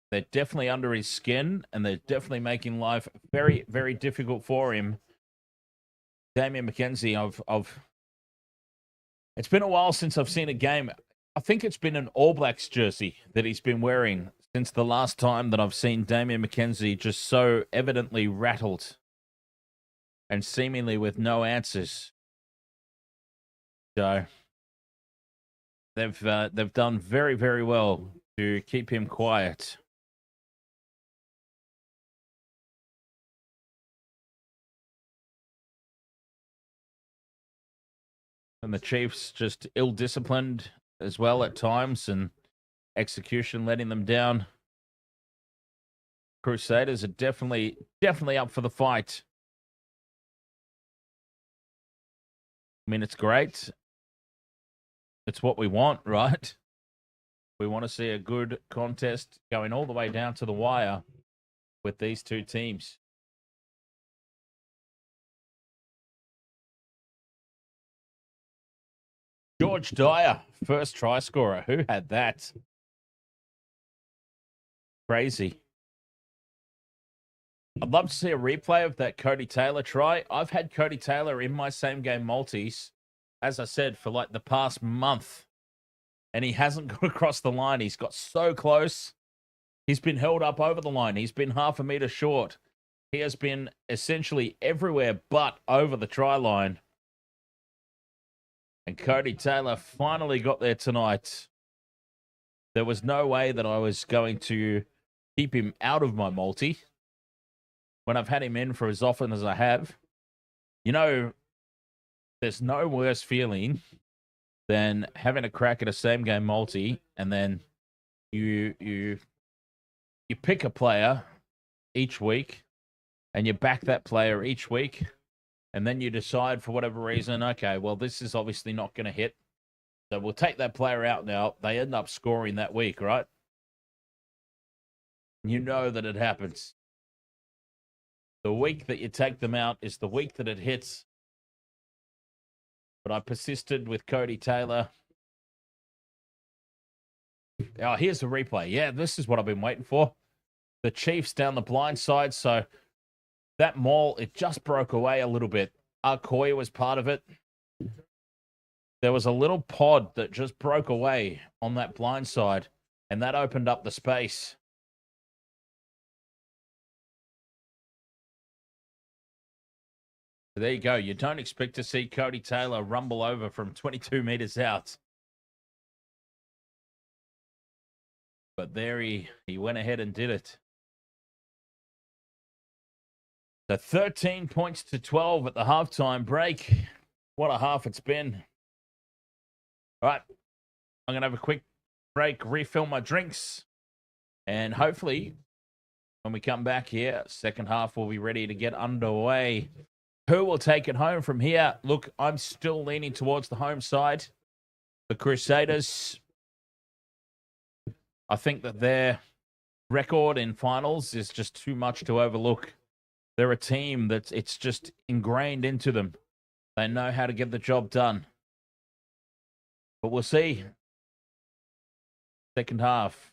They're definitely under his skin, and they're definitely making life very, very difficult for him. Damian McKenzie, it's been a while since I've seen a game. I think it's been an All Blacks jersey that he's been wearing since the last time that I've seen Damian McKenzie just so evidently rattled and seemingly with no answers. So they've done very, very well to keep him quiet. And the Chiefs just ill-disciplined as well at times, and execution letting them down. Crusaders are definitely up for the fight. I mean, it's great. It's what we want, right? We want to see a good contest going all the way down to the wire with these two teams. George Dyer, first try scorer. Who had that? Crazy. I'd love to see a replay of that Cody Taylor try. I've had Cody Taylor in my same game multis, as I said, for like the past month. And he hasn't got across the line. He's got so close. He's been held up over the line. He's been half a meter short. He has been essentially everywhere but over the try line. And Cody Taylor finally got there tonight. There was no way that I was going to keep him out of my multi when I've had him in for as often as I have. You know, there's no worse feeling than having a crack at a same game multi, and then you pick a player each week and you back that player each week, and then you decide for whatever reason, okay, well, this is obviously not going to hit, so we'll take that player out now. They end up scoring that week, right? You know that it happens. The week that you take them out is the week that it hits. But I persisted with Cody Taylor. Oh, here's the replay. Yeah, this is what I've been waiting for. The Chiefs down the blind side, so that maul, it just broke away a little bit. Arcoya was part of it. There was a little pod that just broke away on that blind side, and that opened up the space. There you go. You don't expect to see Cody Taylor rumble over from 22 meters out. But there he went ahead and did it. So 13 points to 12 at the halftime break. What a half it's been. All right. I'm going to have a quick break, refill my drinks, and hopefully when we come back here, second half will be ready to get underway. Who will take it home from here? Look, I'm still leaning towards the home side. The Crusaders, I think that their record in finals is just too much to overlook. They're a team that it's just ingrained into them. They know how to get the job done. But we'll see. Second half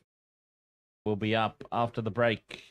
will be up after the break.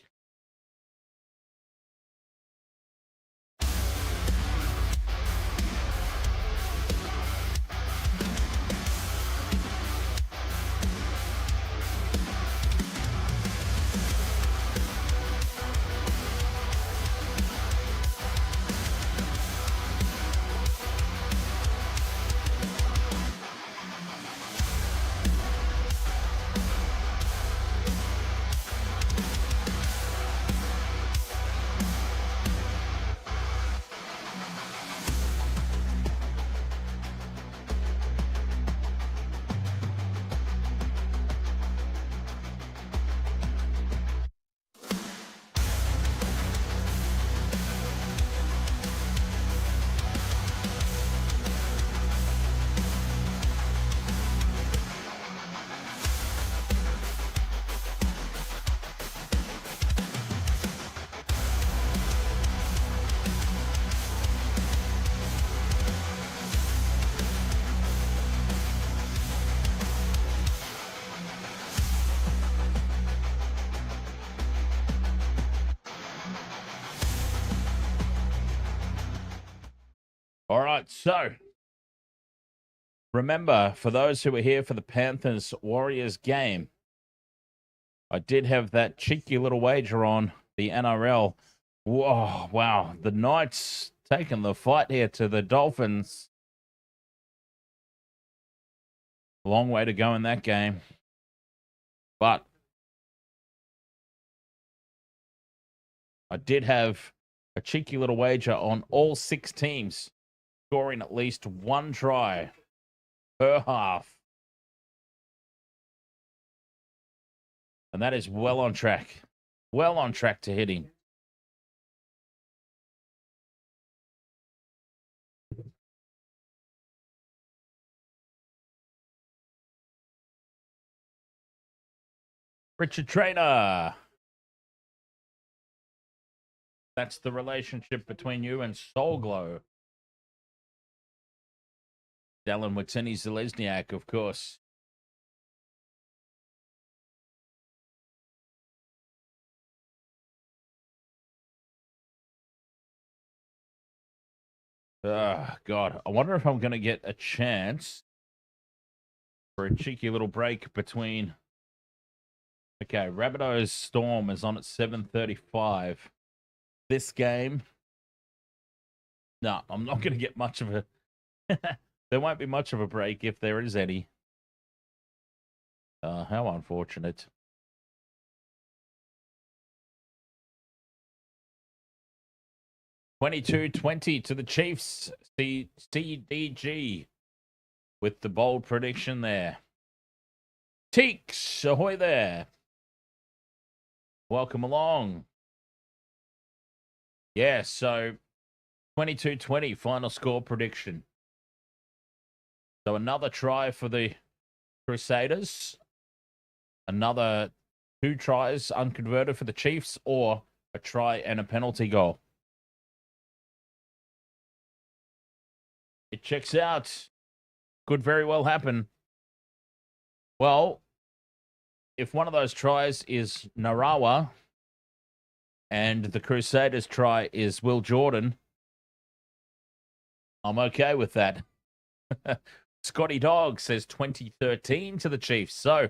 right, so remember, for those who were here for the Panthers-Warriors game, I did have that cheeky little wager on the NRL. Whoa, wow. The Knights taking the fight here to the Dolphins. Long way to go in that game. But I did have a cheeky little wager on all 6 teams scoring at least 1 try per half. And that is well on track. Well on track to hitting. Richard Trainer. That's the relationship between you and Soul Glow. Dallin Watini Zalesniak, of course. God, I wonder if I'm going to get a chance for a cheeky little break between... Okay, Rabbitohs Storm is on at 7:35. This game... No, I'm not going to get much of a... There won't be much of a break if there is any. How unfortunate. $22-20 to the Chiefs. CDG with the bold prediction there. Teeks, ahoy there. Welcome along. Yeah, so 22-20 final score prediction. So another try for the Crusaders. Another 2 tries unconverted for the Chiefs, or a try and a penalty goal. It checks out. Could very well happen. Well, if one of those tries is Narawa and the Crusaders try is Will Jordan, I'm okay with that. Scotty Dog says 2013 to the Chiefs. So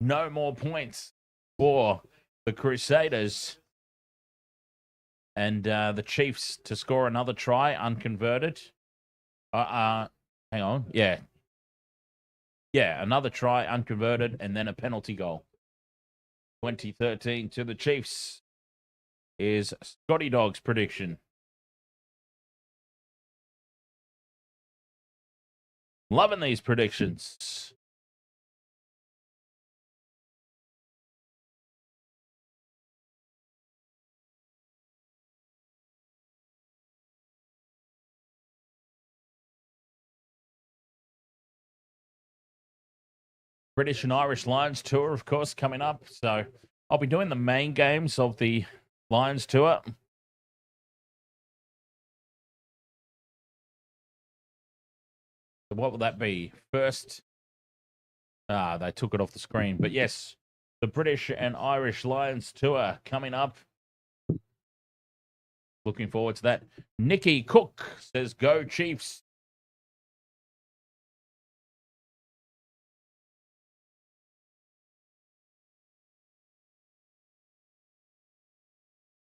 no more points for the Crusaders. And the Chiefs to score another try unconverted. Hang on. Yeah. Yeah, another try unconverted and then a penalty goal. 2013 to the Chiefs is Scotty Dog's prediction. Loving these predictions. British and Irish Lions tour, of course, coming up. So I'll be doing the main games of the Lions tour. So what will that be? First, they took it off the screen. But yes, the British and Irish Lions tour coming up. Looking forward to that. Nikki Cook says, go Chiefs.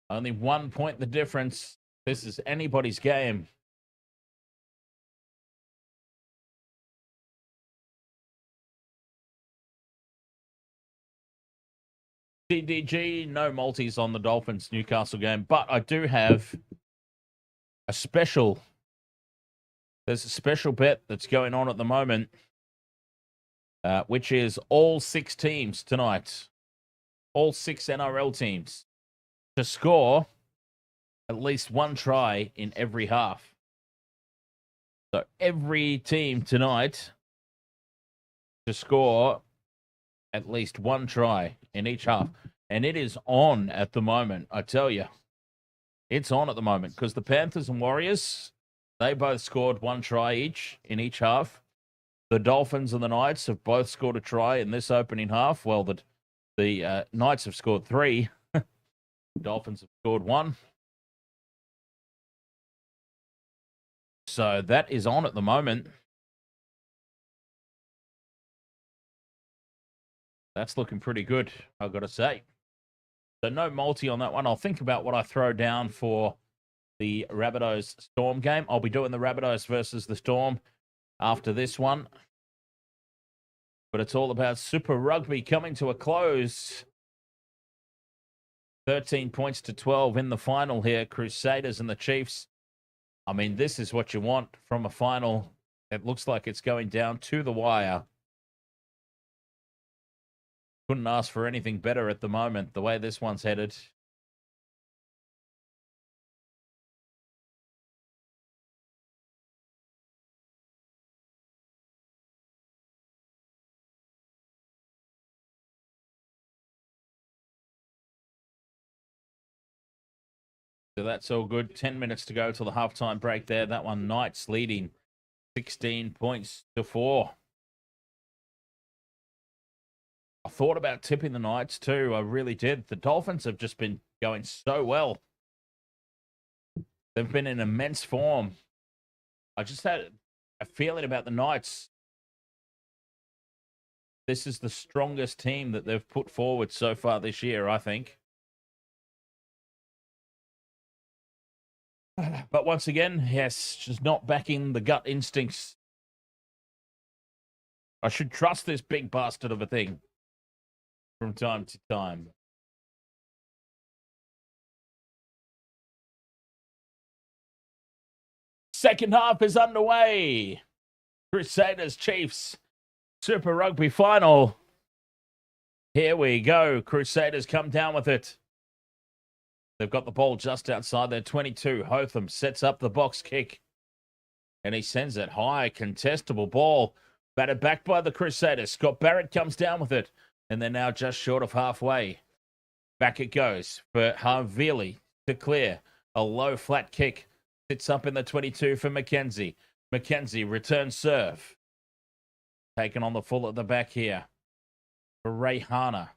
Only 1 point the difference. This is anybody's game. CDG, no multis on the Dolphins Newcastle game, but I do have a special. There's a special bet that's going on at the moment, which is all 6 teams tonight, all 6 NRL teams, to score at least 1 try in every half. So every team tonight to score at least 1 try in each half. And it is on at the moment, I tell you. It's on at the moment because the Panthers and Warriors, they both scored 1 try each in each half. The Dolphins and the Knights have both scored a try in this opening half. Well, the Knights have scored 3. Dolphins have scored 1. So that is on at the moment. That's looking pretty good, I've got to say. So no multi on that one. I'll think about what I throw down for the Rabbitohs Storm game. I'll be doing the Rabbitohs versus the Storm after this one. But it's all about Super Rugby coming to a close. 13 points to 12 in the final here. Crusaders and the Chiefs. I mean, this is what you want from a final. It looks like it's going down to the wire. Couldn't ask for anything better at the moment, the way this one's headed. So that's all good. 10 minutes to go till the halftime break there. That one, Knights leading 16 points to 4. I thought about tipping the Knights too. I really did. The Dolphins have just been going so well. They've been in immense form. I just had a feeling about the Knights. This is the strongest team that they've put forward so far this year, I think. But once again, yes, just not backing the gut instincts. I should trust this big bastard of a thing from time to time. Second half is underway. Crusaders, Chiefs, Super Rugby Final. Here we go. Crusaders come down with it. They've got the ball just outside their 22. Hotham sets up the box kick. And he sends it high. Contestable ball. Batted back by the Crusaders. Scott Barrett comes down with it. And they're now just short of halfway. Back it goes for Havili to clear. A low flat kick. Sits up in the 22 for McKenzie. McKenzie returns serve. Taken on the full at the back here. For Rayhana.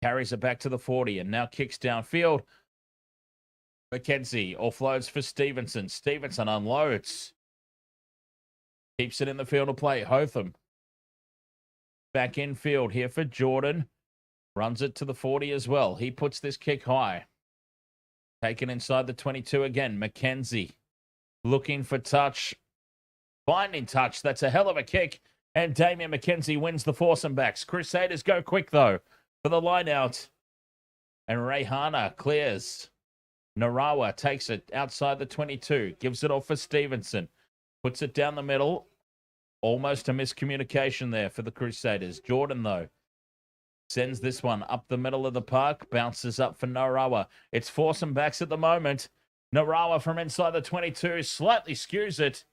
Carries it back to the 40 and now kicks downfield. McKenzie offloads for Stevenson. Stevenson unloads. Keeps it in the field of play. Hotham. Back infield here for Jordan. Runs it to the 40 as well. He puts this kick high. Taken inside the 22 again. McKenzie looking for touch. Finding touch. That's a hell of a kick. And Damien McKenzie wins the foursome backs. Crusaders go quick though for the line out. And Rayhana clears. Narawa takes it outside the 22. Gives it off for Stevenson. Puts it down the middle. Almost a miscommunication there for the Crusaders. Jordan, though, sends this one up the middle of the park. Bounces up for Narawa. It's foursome backs at the moment. Narawa from inside the 22. Slightly skews it,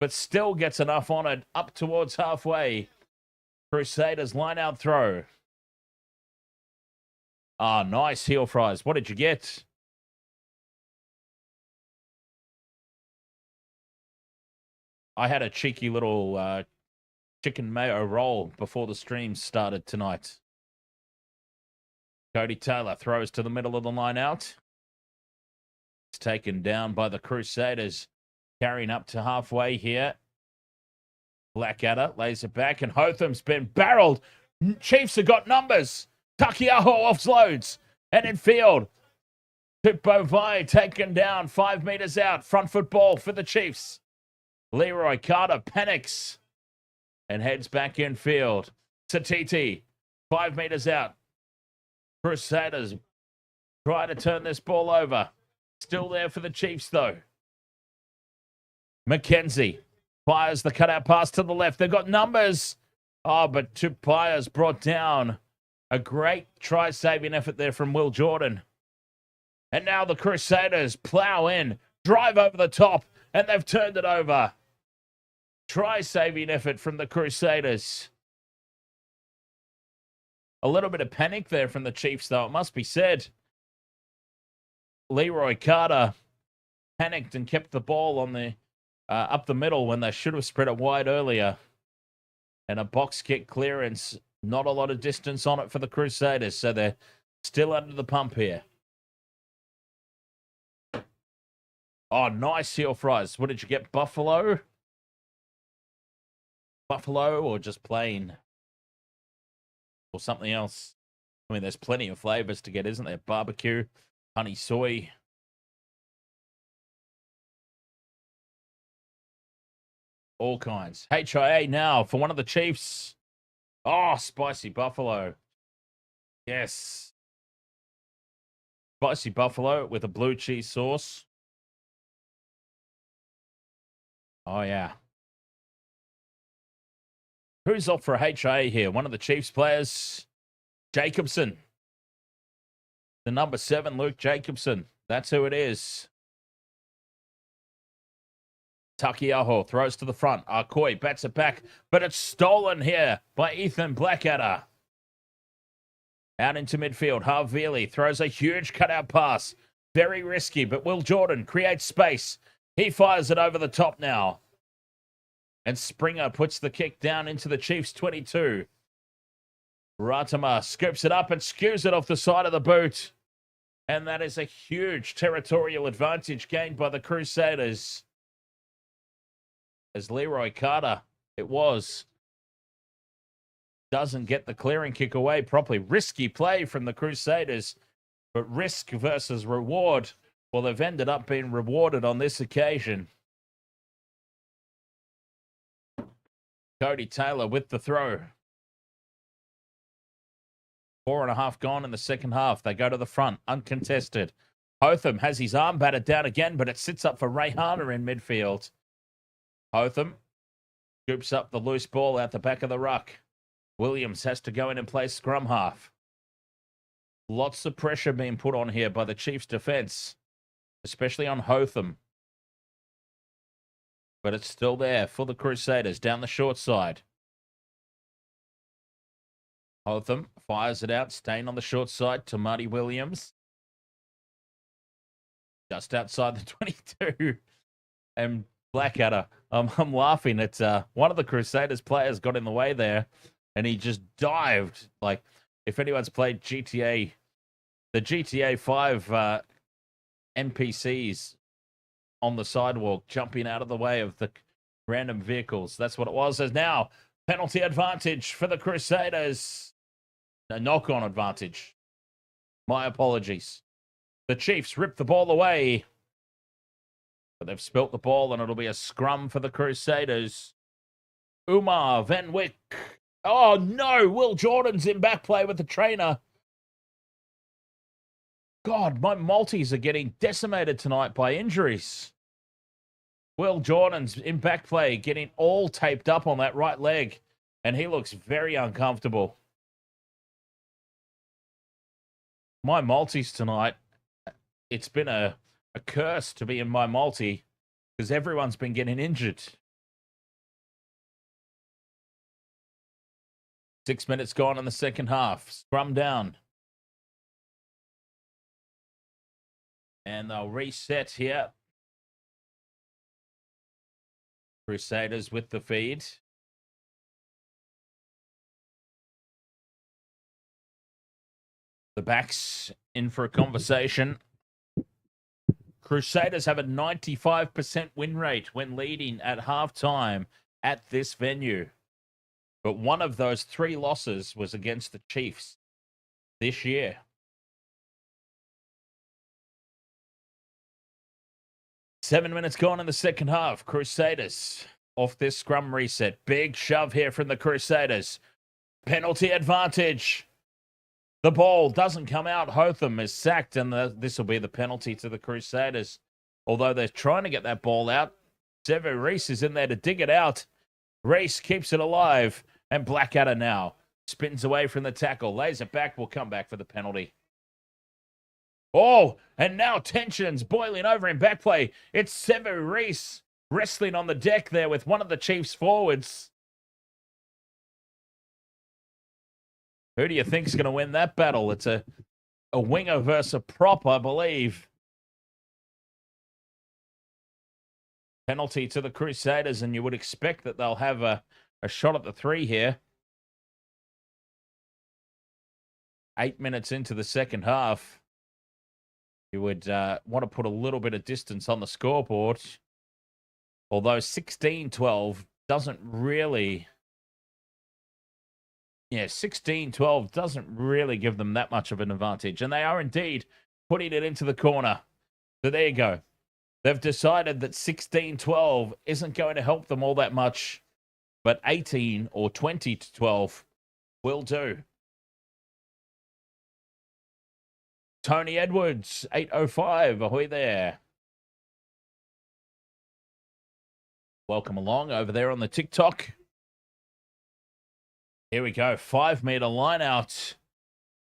but still gets enough on it. Up towards halfway. Crusaders line out throw. Ah, nice heel fries. What did you get? I had a cheeky little chicken mayo roll before the stream started tonight. Cody Taylor throws to the middle of the line out. It's taken down by the Crusaders. Carrying up to halfway here. Blackadder lays it back and Hotham's been barreled. Chiefs have got numbers. Takiaho offloads. And in field. Pip Bovai taken down 5 meters out. Front foot ball for the Chiefs. Leroy Carter panics and heads back in field. Satiti, 5 meters out. Crusaders try to turn this ball over. Still there for the Chiefs, though. McKenzie fires the cutout pass to the left. They've got numbers. Oh, but Tupaya's brought down. A great try-saving effort there from Will Jordan. And now the Crusaders plow in, drive over the top, and they've turned it over. Try-saving effort from the Crusaders. A little bit of panic there from the Chiefs, though, it must be said. Leroy Carter panicked and kept the ball on the up the middle when they should have spread it wide earlier. And a box kick clearance. Not a lot of distance on it for the Crusaders, so they're still under the pump here. Oh, nice seal fries. What did you get? Buffalo? Buffalo or just plain? Or something else? I mean, there's plenty of flavors to get, isn't there? Barbecue, honey soy. All kinds. HIA now for one of the Chiefs. Oh, spicy buffalo. Yes. Spicy buffalo with a blue cheese sauce. Oh, yeah. Who's off for a HIA here? One of the Chiefs players. Jacobson. The number 7, Luke Jacobson. That's who it is. Takiaho throws to the front. Arkoi bats it back, but it's stolen here by Ethan Blackadder. Out into midfield, Harvili throws a huge cutout pass. Very risky, but Will Jordan creates space. He fires it over the top now. And Springer puts the kick down into the Chiefs' 22. Ratama scoops it up and skews it off the side of the boot. And that is a huge territorial advantage gained by the Crusaders. As Leroy Carter, doesn't get the clearing kick away properly. Risky play from the Crusaders, but risk versus reward. Well, they've ended up being rewarded on this occasion. Cody Taylor with the throw. 4.5 gone in the second half. They go to the front, uncontested. Hotham has his arm battered down again, but it sits up for Rayhana in midfield. Hotham scoops up the loose ball out the back of the ruck. Williams has to go in and play scrum half. Lots of pressure being put on here by the Chiefs' defense, especially on Hotham. But it's still there for the Crusaders down the short side. Hotham fires it out, staying on the short side to Marty Williams. Just outside the 22. And Blackadder, I'm laughing at one of the Crusaders players got in the way there, and he just dived. Like, if anyone's played GTA, the GTA 5 NPCs on the sidewalk jumping out of the way of the random vehicles. That's what it was. As now, penalty advantage for the Crusaders. A knock-on advantage. My apologies. The Chiefs rip the ball away. But they've spilt the ball, and it'll be a scrum for the Crusaders. Umar Van Wyk. Oh, no. Will Jordan's in back play with the trainer. God, my Maltese are getting decimated tonight by injuries. Will Jordan's in back play, getting all taped up on that right leg, and he looks very uncomfortable. My Maltese tonight, it's been a curse to be in my multi because everyone's been getting injured. 6 minutes gone in the second half. Scrum down. And they'll reset here. Crusaders with the feed. The backs in for a conversation. Crusaders have a 95% win rate when leading at halftime at this venue. But one of those 3 losses was against the Chiefs this year. Seven minutes gone in the second half. Crusaders off this scrum reset. Big shove here from the Crusaders. Penalty advantage. The ball doesn't come out. Hotham is sacked, and this will be the penalty to the Crusaders. Although they're trying to get that ball out. Sevu Reece is in there to dig it out. Reece keeps it alive, and Blackadder now spins away from the tackle, lays it back, will come back for the penalty. Oh, and now tensions boiling over in back play. It's Sevu Reece wrestling on the deck there with one of the Chiefs forwards. Who do you think's going to win that battle? It's a winger versus a prop, I believe. Penalty to the Crusaders, and you would expect that they'll have a shot at the 3 here. 8 minutes into the second half. You would want to put a little bit of distance on the scoreboard. Although 16-12 doesn't really... Yeah, 16-12 doesn't really give them that much of an advantage. And they are indeed putting it into the corner. So there you go. They've decided that 16-12 isn't going to help them all that much. But 18 or 20-12 will do. Tony Edwards, 8:05. Ahoy there. Welcome along over there on the TikTok. Here we go. 5 meter line out.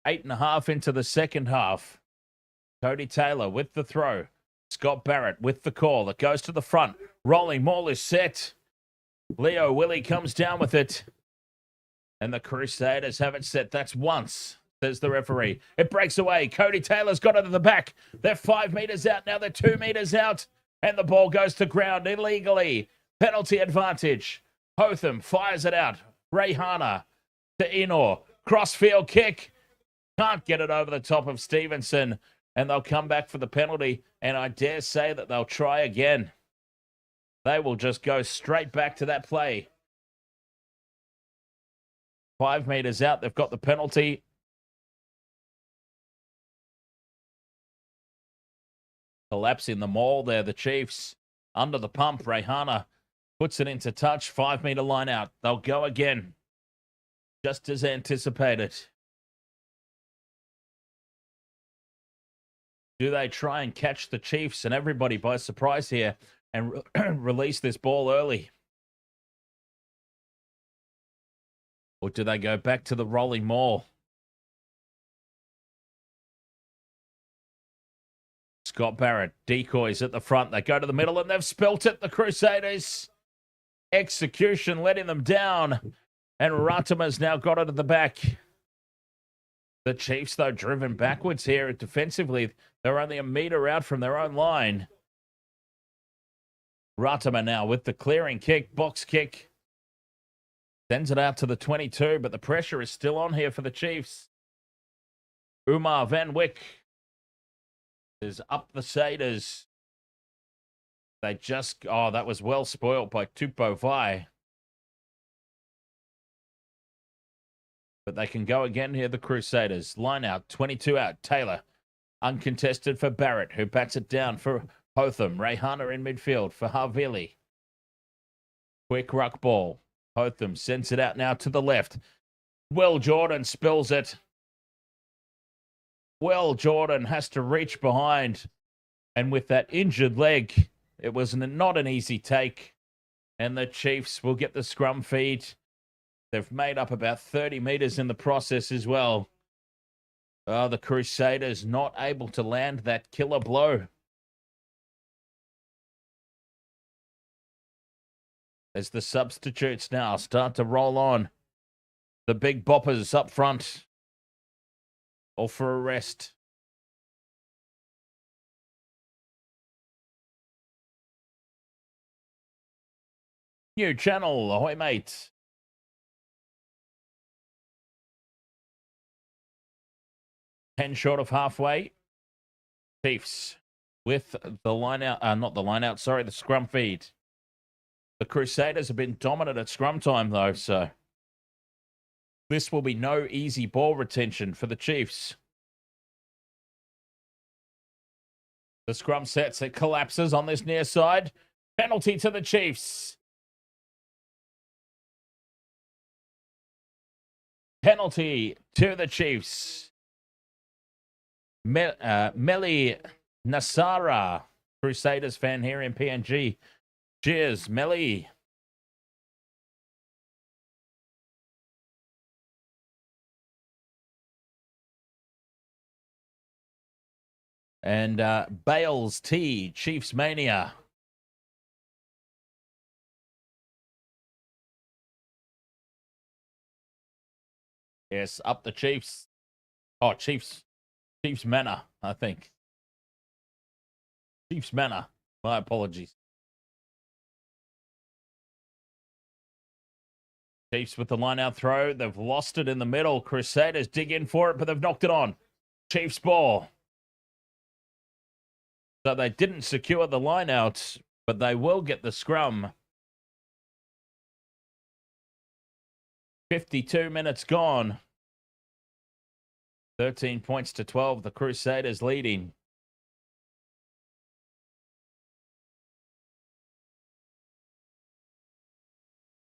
8.5 into the second half. Cody Taylor with the throw. Scott Barrett with the call. It goes to the front. Rolling maul is set. Leo Willie comes down with it. And the Crusaders have it set. That's once, says the referee. It breaks away. Cody Taylor's got it at the back. They're 5 meters out. Now they're 2 meters out. And the ball goes to ground illegally. Penalty advantage. Hotham fires it out. Rayhana to Inor. Crossfield kick. Can't get it over the top of Stevenson. And they'll come back for the penalty. And I dare say that they'll try again. They will just go straight back to that play. 5 meters out. They've got the penalty. Collapsing the maul there. The Chiefs under the pump. Rayhana puts it into touch. 5 meter line out. They'll go again. Just as anticipated. Do they try and catch the Chiefs and everybody by surprise here and release this ball early? Or do they go back to the rolling maul? Scott Barrett, decoys at the front. They go to the middle and they've spilt it. The Crusaders. Execution letting them down. And Ratima's now got it at the back. The Chiefs, though, driven backwards here defensively. They're only a meter out from their own line. Ratima now with the clearing kick, box kick. Sends it out to the 22, but the pressure is still on here for the Chiefs. Umar Van Wyk is up the Saders. They just... Oh, that was well spoiled by Tupou Vai. But they can go again here, the Crusaders. Line out, 22 out. Taylor, uncontested for Barrett, who bats it down for Hotham. Rayhana in midfield for Havili. Quick ruck ball. Hotham sends it out now to the left. Will Jordan spills it. Will Jordan has to reach behind. And with that injured leg, it was not an easy take. And the Chiefs will get the scrum feed. They've made up about 30 meters in the process as well. Oh, the Crusaders not able to land that killer blow. As the substitutes now start to roll on. The big boppers up front. All for a rest. New channel, ahoy mate. Ten short of halfway. Chiefs with the line out, not the line out, sorry, the scrum feed. The Crusaders have been dominant at scrum time though, so this will be no easy ball retention for the Chiefs. The scrum sets, it collapses on this near side. Penalty to the Chiefs. Penalty to the Chiefs. Meli Nasara, Crusaders fan here in PNG. Cheers, Meli. And Bales T, Chiefs Mania. Yes, up the Chiefs. Oh, Chiefs Manor, I think. Chiefs Manor. My apologies. Chiefs with the line-out throw. They've lost it in the middle. Crusaders dig in for it, but they've knocked it on. Chiefs ball. So they didn't secure the line out, but they will get the scrum. 52 minutes gone. 13 points to 12. The Crusaders leading.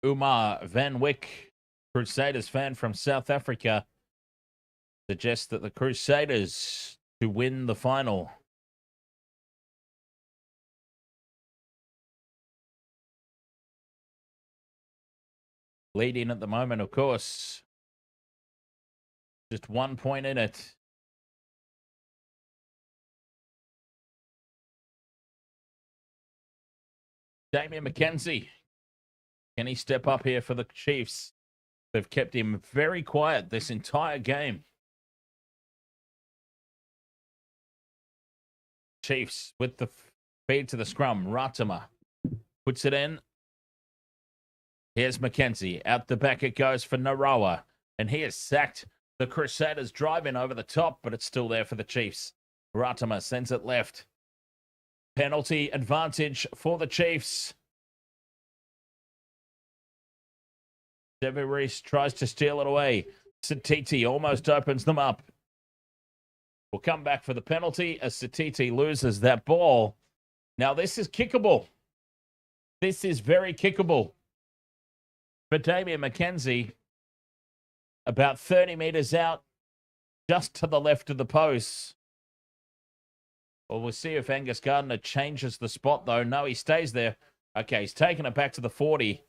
Umar Van Wyck, Crusaders fan from South Africa, suggests that the Crusaders to win the final. Leading at the moment, of course. Just 1 point in it. Damian McKenzie. Can he step up here for the Chiefs? They've kept him very quiet this entire game. Chiefs with the feed to the scrum. Ratama puts it in. Here's McKenzie. Out the back it goes for Narawa. And he is sacked. The Crusaders driving over the top, but it's still there for the Chiefs. Ratama sends it left. Penalty advantage for the Chiefs. Deveries tries to steal it away. Satiti almost opens them up. We'll come back for the penalty as Satiti loses that ball. Now this is kickable. This is very kickable. For Damian McKenzie, about 30 metres out, just to the left of the post. Well, we'll see if Angus Gardner changes the spot, though. No, he stays there. Okay, he's taking it back to the 40.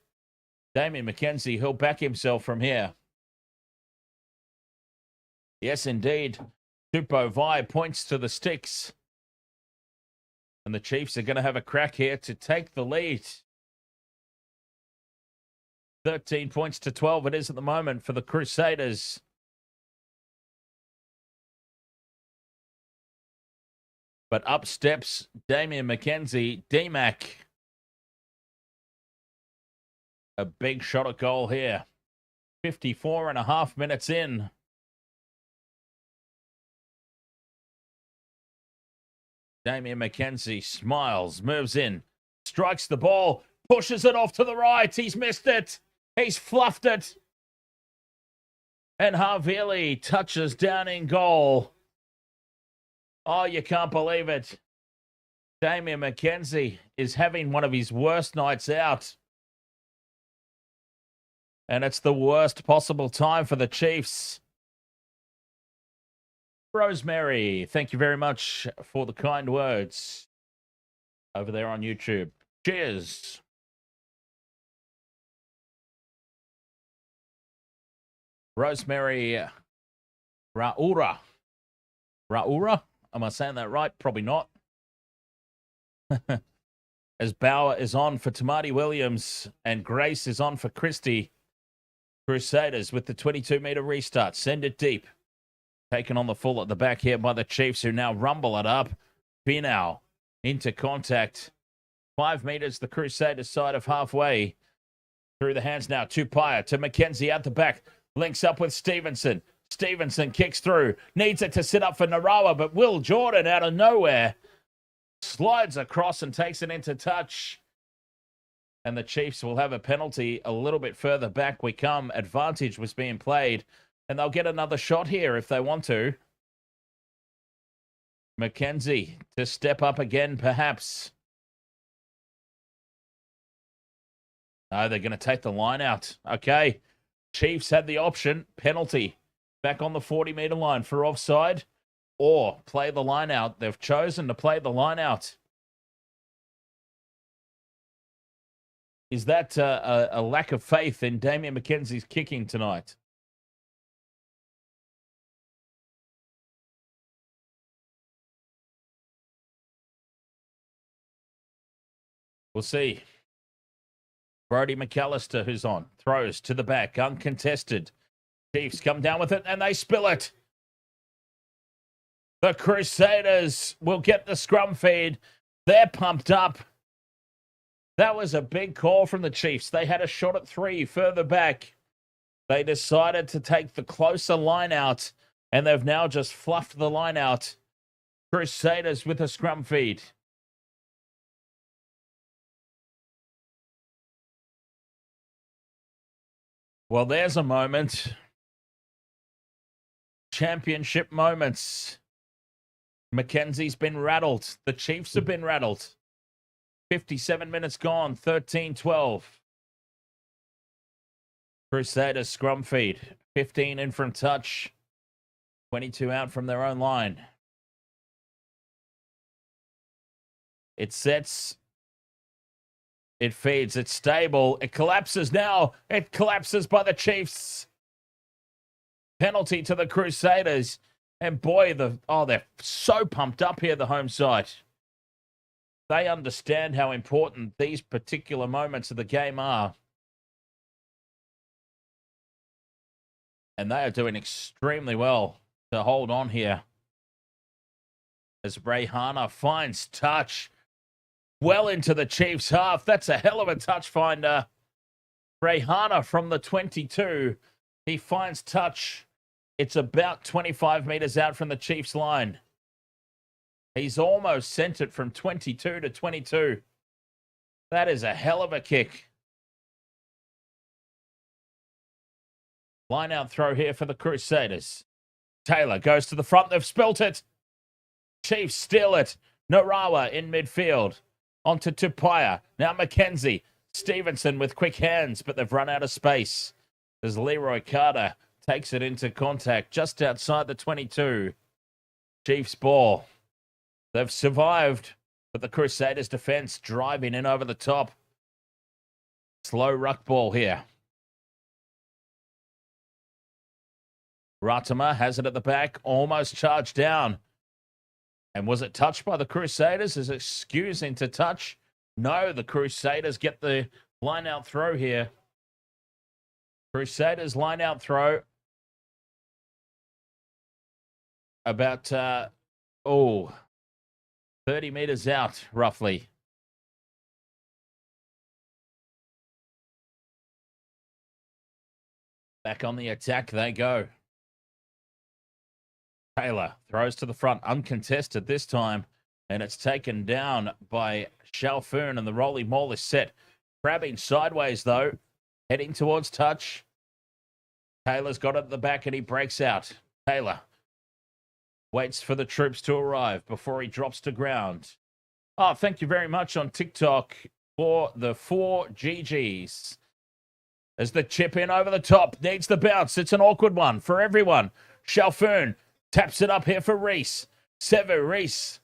Damian McKenzie, he'll back himself from here. Yes, indeed. Tupo Vai points to the sticks. And the Chiefs are going to have a crack here to take the lead. 13 points to 12 it is at the moment for the Crusaders. But up steps Damian McKenzie. D-Mac. A big shot at goal here. 54.5 minutes in. Damian McKenzie smiles, moves in, strikes the ball, pushes it off to the right. He's missed it. He's fluffed it. And Havili touches down in goal. Oh, you can't believe it. Damian McKenzie is having one of his worst nights out. And it's the worst possible time for the Chiefs. Rosemary, thank you very much for the kind words over there on YouTube. Cheers. Rosemary Raura. Raura? Am I saying that right? Probably not. As Bauer is on for Tamati Williams and Grace is on for Christie. Crusaders with the 22-meter restart. Send it deep. Taken on the full at the back here by the Chiefs, who now rumble it up. Finau into contact. 5 meters, the Crusaders side of halfway. Through the hands now. Tupaia to McKenzie out the back. Links up with Stevenson. Stevenson kicks through. Needs it to sit up for Narawa, but Will Jordan out of nowhere slides across and takes it into touch. And the Chiefs will have a penalty a little bit further back we come. Advantage was being played. And they'll get another shot here if they want to. McKenzie to step up again, perhaps. No, they're going to take the line out. Okay. Chiefs had the option. Penalty. Back on the 40-meter line for offside. Or play the line out. They've chosen to play the line out. Is that a lack of faith in Damian McKenzie's kicking tonight? We'll see. Brody McAllister, who's on, throws to the back, uncontested. Chiefs come down with it, and they spill it. The Crusaders will get the scrum feed. They're pumped up. That was a big call from the Chiefs. They had a shot at 3 further back. They decided to take the closer line out, and they've now just fluffed the line out. Crusaders with a scrum feed. Well, there's a moment. Championship moments. Mackenzie's been rattled. The Chiefs have been rattled. 57 minutes gone, 13-12. Crusaders scrum feed. 15 in from touch. 22 out from their own line. It sets. It feeds. It's stable. It collapses now. It collapses by the Chiefs. Penalty to the Crusaders. And boy, they're so pumped up here, the home side. They understand how important these particular moments of the game are. And they are doing extremely well to hold on here. As Rehana finds touch well into the Chiefs' half. That's a hell of a touch finder. Rehana from the 22. He finds touch. It's about 25 meters out from the Chiefs' line. He's almost sent it from 22 to 22. That is a hell of a kick. Line out throw here for the Crusaders. Taylor goes to the front. They've spilt it. Chiefs steal it. Narawa in midfield. Onto Tupaya. Now Mackenzie. Stevenson with quick hands, but they've run out of space. As Leroy Carter takes it into contact just outside the 22. Chiefs ball. They've survived, but the Crusaders defense driving in over the top. Slow ruck ball here. Ratama has it at the back, almost charged down. And was it touched by the Crusaders? Is it skews into touch? No, the Crusaders get the line out throw here. Crusaders line out throw. About, 30 meters out, roughly. Back on the attack they go. Taylor throws to the front, uncontested this time, and it's taken down by Chalfoon, and the roly maul is set. Crabbing sideways, though, heading towards touch. Taylor's got it at the back, and he breaks out. Taylor waits for the troops to arrive before he drops to ground. Oh, thank you very much on TikTok for the 4 GGs. As the chip in over the top, needs the bounce. It's an awkward one for everyone. Chalfoon taps it up here for Reese. Sevu Reese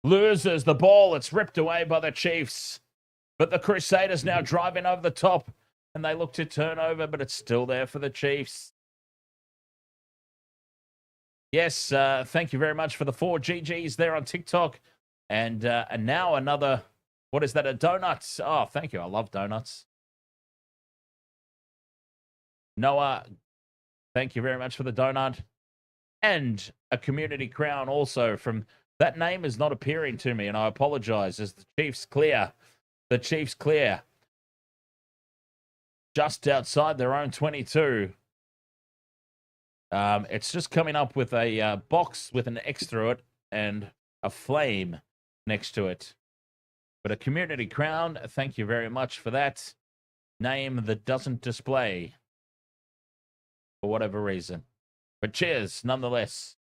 loses the ball. It's ripped away by the Chiefs. But the Crusaders now driving over the top. And they look to turn over, but it's still there for the Chiefs. Yes, thank you very much for the 4 GGs there on TikTok. And now another, what is that, a donut? Oh, thank you. I love donuts. Noah, thank you very much for the donut. And a community crown also from, that name is not appearing to me, and I apologize, as the Chiefs clear. The Chiefs clear. Just outside their own 22. It's just coming up with a box with an X through it and a flame next to it. But a community crown, thank you very much for that. Name that doesn't display for whatever reason. But cheers, nonetheless.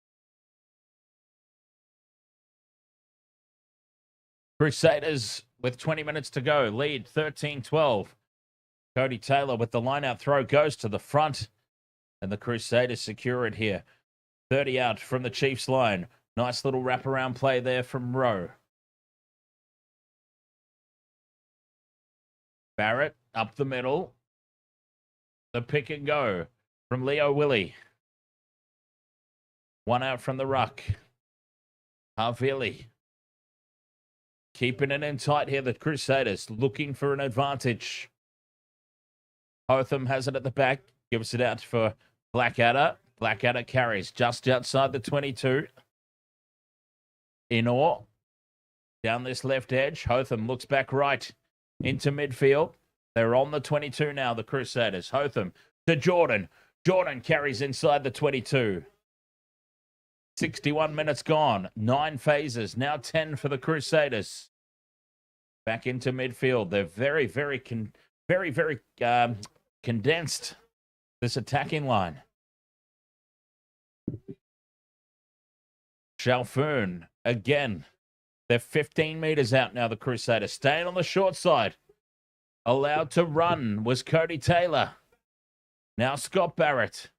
Crusaders with 20 minutes to go, lead 13-12. Cody Taylor with the line-out throw goes to the front. And the Crusaders secure it here. 30 out from the Chiefs line. Nice little wraparound play there from Rowe. Barrett up the middle. The pick and go from Leo Willie. One out from the ruck. Havili. Keeping it in tight here, the Crusaders looking for an advantage. Hotham has it at the back. Gives it out for Blackadder. Blackadder carries just outside the 22. Inor. Down this left edge. Hotham looks back right into midfield. They're on the 22 now, the Crusaders. Hotham to Jordan. Jordan carries inside the 22. 61 minutes gone. 9 phases. Now 10 for the Crusaders. Back into midfield. They're very condensed this attacking line. Chalfern again. They're 15 metres out now, the Crusaders. Staying on the short side. Allowed to run was Cody Taylor. Now Scott Barrett.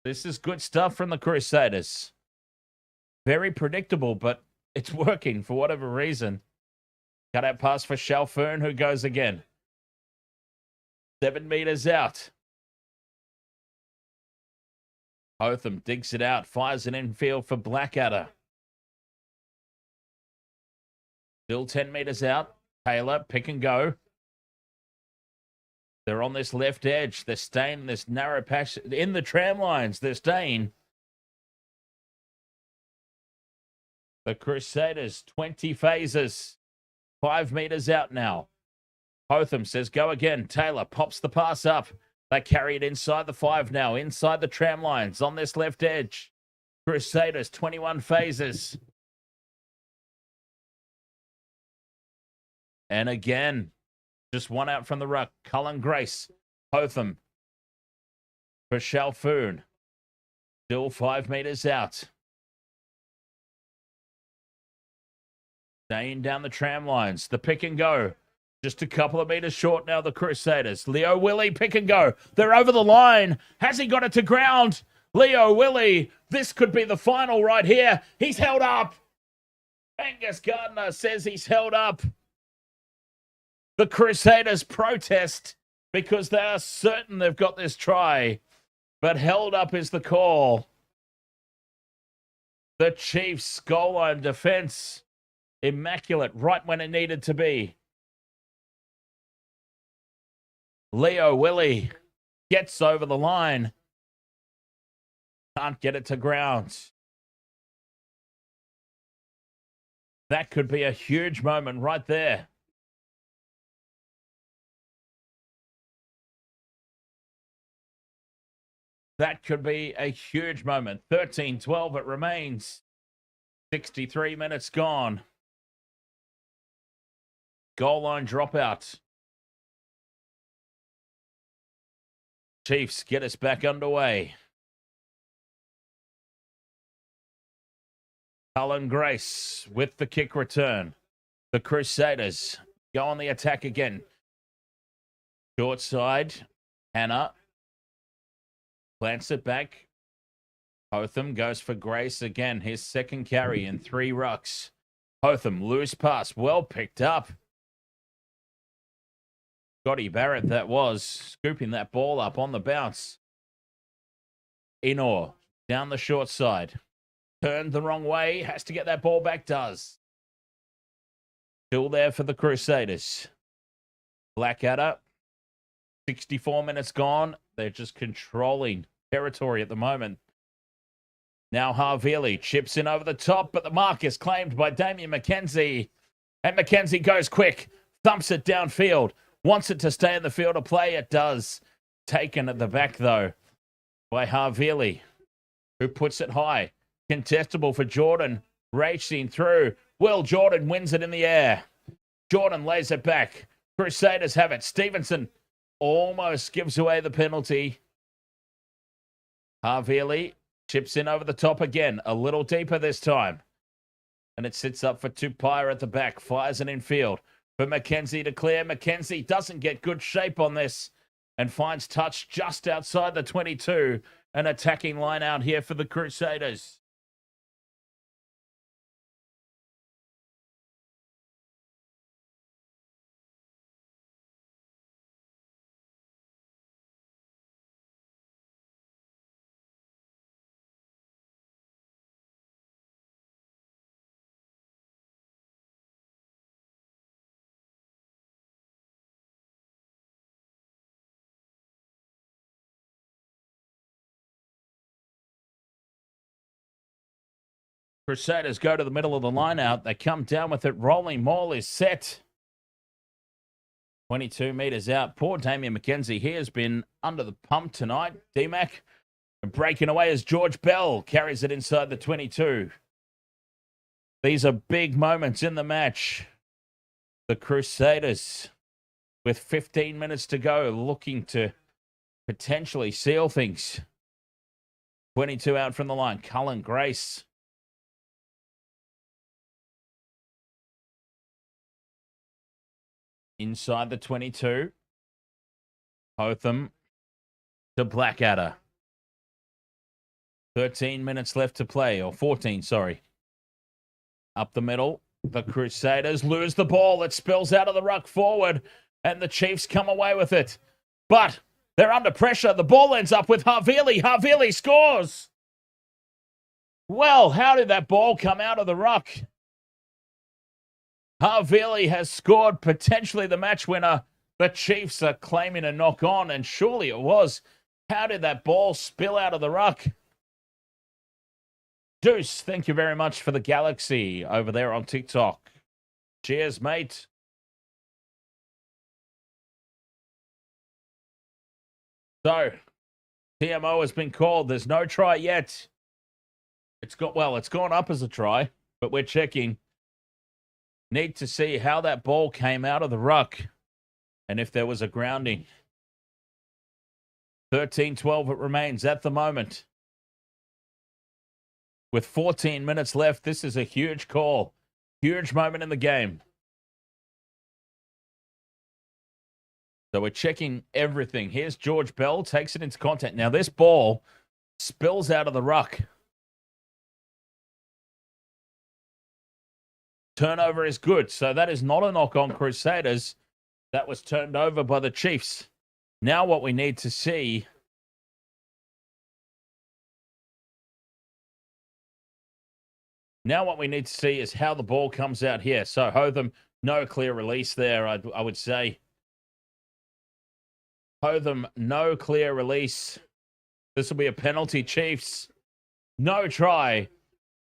This is good stuff from the Crusaders. Very predictable, but it's working for whatever reason. Cut out pass for Chalfern, who goes again. 7 metres out. Hotham digs it out, fires it infield for Blackadder. Still 10 metres out. Taylor, pick and go. They're on this left edge. They're staying in this narrow patch. In the tram lines, they're staying. The Crusaders, 20 phases. 5 metres out now. Hotham says, go again. Taylor pops the pass up. They carry it inside the 5 now, inside the tram lines, on this left edge. Crusaders, 21 phases. And again, just one out from the ruck. Cullen Grace, Hotham for Chalfern. Still 5 metres out. Staying down the tram lines. The pick and go. Just a couple of metres short now, the Crusaders. Leo Willie, pick and go. They're over the line. Has he got it to ground? Leo Willie, this could be the final right here. He's held up. Angus Gardner says he's held up. The Crusaders protest because they are certain they've got this try. But held up is the call. The Chiefs' goal line defence. Immaculate right when it needed to be. Leo Willie gets over the line. Can't get it to ground. That could be a huge moment right there. That could be a huge moment. 13-12 it remains. 63 minutes gone. Goal line dropout. Chiefs get us back underway. Cullen Grace with the kick return. The Crusaders go on the attack again. Short side. Hannah plants it back. Hotham goes for Grace again. His second carry in 3 rucks. Hotham, loose pass. Well picked up. Scotty Barrett, that was, scooping that ball up on the bounce. Enor, down the short side. Turned the wrong way, has to get that ball back, does. Still there for the Crusaders. Blackadder, 64 minutes gone. They're just controlling territory at the moment. Now Harvili chips in over the top, but the mark is claimed by Damien McKenzie. And McKenzie goes quick, thumps it downfield. Wants it to stay in the field of play. It does. Taken at the back, though, by Harvili, who puts it high. Contestable for Jordan. Racing through. Will Jordan wins it in the air. Jordan lays it back. Crusaders have it. Stevenson almost gives away the penalty. Harvili chips in over the top again. A little deeper this time. And it sits up for Tupaia at the back. Fires it in field. For McKenzie to clear. McKenzie doesn't get good shape on this and finds touch just outside the 22. An attacking line out here for the Crusaders. Crusaders go to the middle of the line out. They come down with it. Rolling maul is set. 22 metres out. Poor Damien McKenzie. He has been under the pump tonight. D-Mac breaking away as George Bell carries it inside the 22. These are big moments in the match. The Crusaders, with 15 minutes to go, looking to potentially seal things. 22 out from the line. Cullen Grace. Inside the 22. Hotham to Blackadder. 13 minutes left to play, or 14, sorry. Up the middle. The Crusaders lose the ball. It spills out of the ruck forward, and the Chiefs come away with it. But they're under pressure. The ball ends up with Havili. Havili scores. Well, how did that ball come out of the ruck? Havili has scored potentially the match winner. The Chiefs are claiming a knock on, and surely it was. How did that ball spill out of the ruck? Deuce, thank you very much for the galaxy over there on TikTok. Cheers, mate. So, TMO has been called. There's no try yet. It's gone up as a try, but we're checking. Need to see how that ball came out of the ruck and if there was a grounding. 13-12 it remains at the moment. With 14 minutes left, this is a huge call. Huge moment in the game. So we're checking everything. Here's George Bell, takes it into contact. Now this ball spills out of the ruck. Turnover is good. So that is not a knock on Crusaders. That was turned over by the Chiefs. Now what we need to see... Now what we need to see is how the ball comes out here. So Hotham, no clear release there, I would say. Hotham, no clear release. This will be a penalty, Chiefs. No try.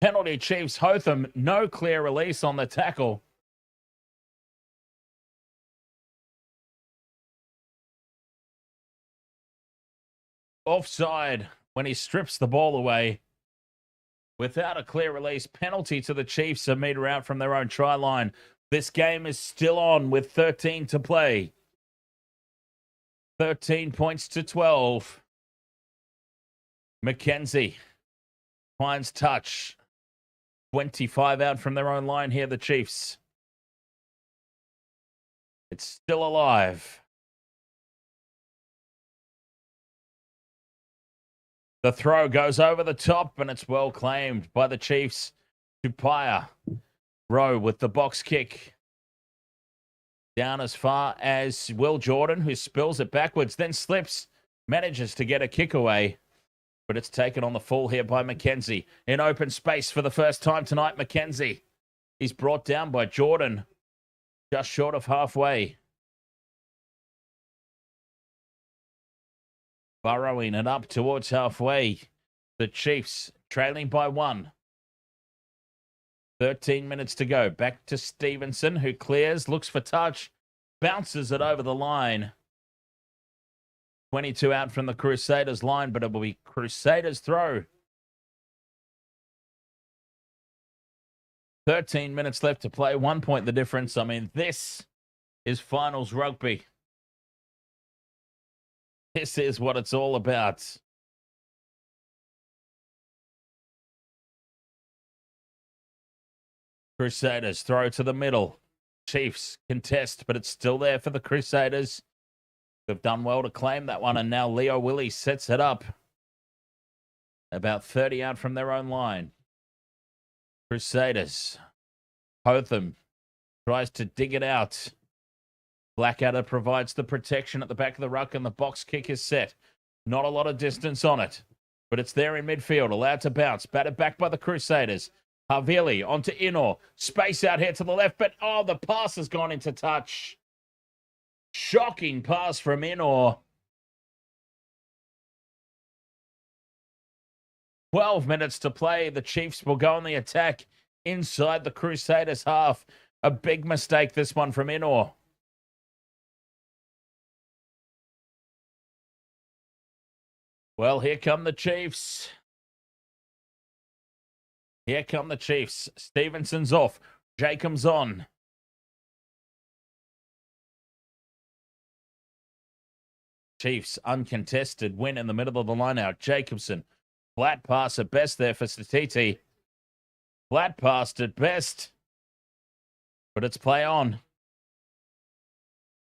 Penalty, Chiefs. Hotham, no clear release on the tackle. Offside when he strips the ball away. Without a clear release, penalty to the Chiefs, a metre out from their own try line. This game is still on with 13 to play. 13 points to 12. Mackenzie finds touch. 25 out from their own line here, the Chiefs. It's still alive. The throw goes over the top, and it's well claimed by the Chiefs. Tupaya. Rowe with the box kick. Down as far as Will Jordan, who spills it backwards, then slips. Manages to get a kick away. But it's taken on the full here by Mackenzie. In open space for the first time tonight, Mackenzie. He's brought down by Jordan. Just short of halfway. Burrowing it up towards halfway. The Chiefs trailing by 1. 13 minutes to go. Back to Stevenson, who clears, looks for touch, bounces it over the line. 22 out from the Crusaders line, but it will be Crusaders throw. 13 minutes left to play. 1 point the difference. I mean, this is finals rugby. This is what it's all about. Crusaders throw to the middle. Chiefs contest, but it's still there for the Crusaders. They've done well to claim that one, and now Leo Willie sets it up. About 30 out from their own line. Crusaders. Hotham tries to dig it out. Blackadder provides the protection at the back of the ruck, and the box kick is set. Not a lot of distance on it, but it's there in midfield, allowed to bounce. Batted back by the Crusaders. Havili onto Inor. Space out here to the left, but oh, the pass has gone into touch. Shocking pass from Inor. 12 minutes to play. The Chiefs will go on the attack inside the Crusaders half. A big mistake, this one from Inor. Well, here come the Chiefs. Here come the Chiefs. Stevenson's off. Jacobs on. Chiefs uncontested win in the middle of the line out. Jacobson, flat pass at best there for Statiti. Flat pass at best. But it's play on.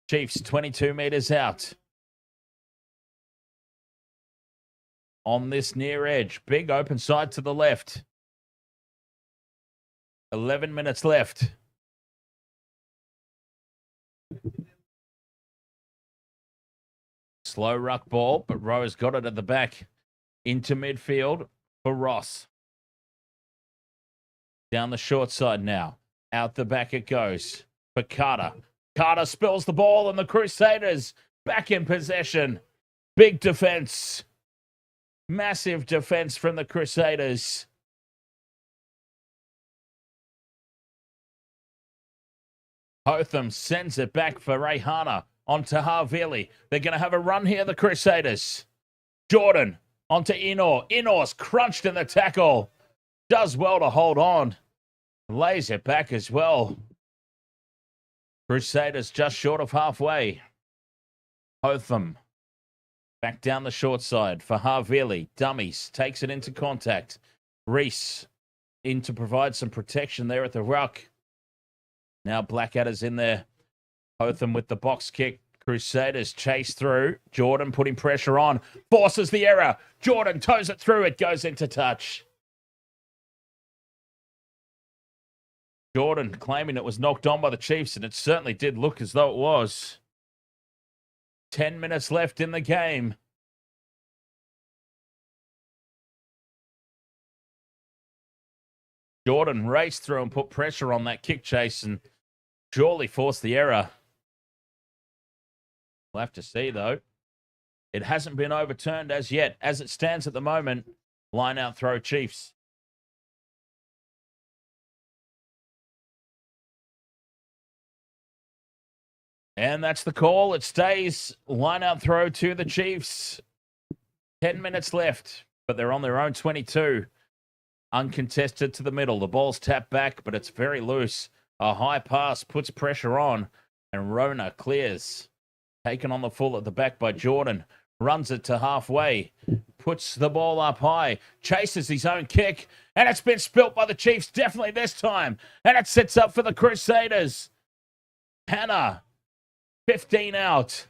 Chiefs 22 meters out. On this near edge. Big open side to the left. 11 minutes left. Slow ruck ball, but Rowe's got it at the back. Into midfield for Ross. Down the short side now. Out the back it goes for Carter. Carter spills the ball and the Crusaders back in possession. Big defense. Massive defense from the Crusaders. Hotham sends it back for Rehana onto Havili. They're going to have a run here, the Crusaders. Jordan onto Inor. Inor's crunched in the tackle. Does well to hold on. Lays it back as well. Crusaders just short of halfway. Hotham back down the short side for Havili. Dummies takes it into contact. Reese in to provide some protection there at the ruck. Now Blackadder's in there. Hotham with the box kick. Crusaders chase through. Jordan putting pressure on. Forces the error. Jordan toes it through. It goes into touch. Jordan claiming it was knocked on by the Chiefs, and it certainly did look as though it was. 10 minutes left in the game. Jordan raced through and put pressure on that kick chase and surely forced the error. We'll have to see, though. It hasn't been overturned as yet. As it stands at the moment, line out throw Chiefs. And that's the call. It stays line out throw to the Chiefs. 10 minutes left, but they're on their own 22. Uncontested to the middle. The ball's tapped back, but it's very loose. A high pass puts pressure on, and Rona clears. Taken on the full at the back by Jordan. Runs it to halfway. Puts the ball up high. Chases his own kick, and it's been spilt by the Chiefs, definitely this time. And it sets up for the Crusaders. Hannah, 15 out.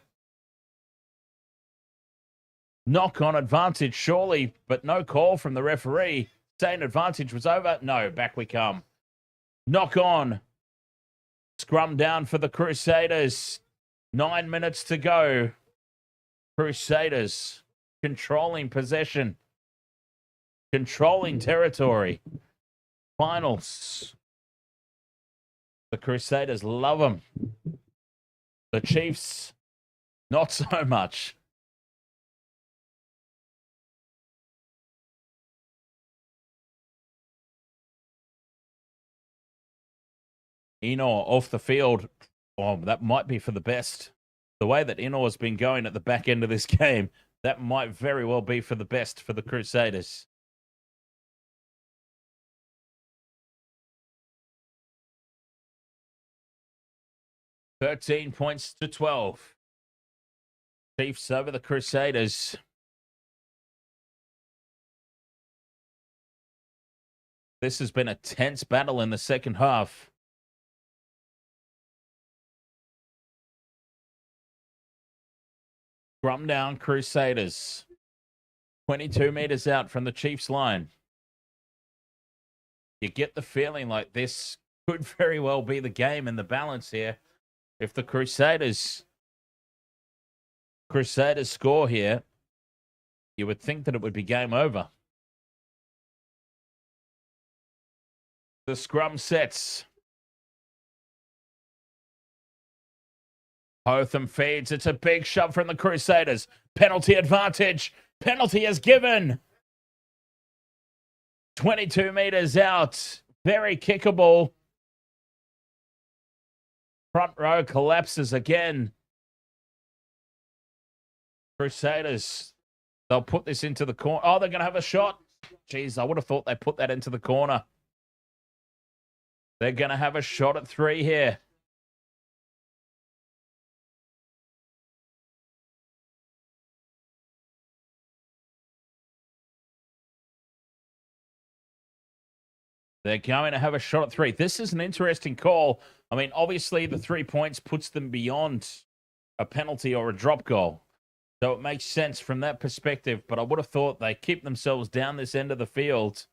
Knock on advantage, surely, but no call from the referee. Saying advantage was over. No, back we come. Knock on. Scrum down for the Crusaders. 9 minutes to go. Crusaders controlling possession. Controlling territory. Finals. The Crusaders love them. The Chiefs, not so much. Inor off the field. Oh, that might be for the best. The way that Inor's been going at the back end of this game, that might very well be for the best for the Crusaders. $13-12. Chiefs over the Crusaders. This has been a tense battle in the second half. Scrum down, Crusaders. 22 meters out from the Chiefs line. You get the feeling like this could very well be the game and the balance here. If the Crusaders score here, you would think that it would be game over. The scrum sets. Hotham feeds. It's a big shove from the Crusaders. Penalty advantage. Penalty is given. 22 meters out. Very kickable. Front row collapses again. Crusaders, they'll put this into the corner. Oh, they're going to have a shot. Jeez, I would have thought they put that into the corner. They're going to have a shot at 3 here. They're going to have a shot at 3. This is an interesting call. I mean, obviously, the 3 points puts them beyond a penalty or a drop goal. So it makes sense from that perspective. But I would have thought they keep themselves down this end of the field.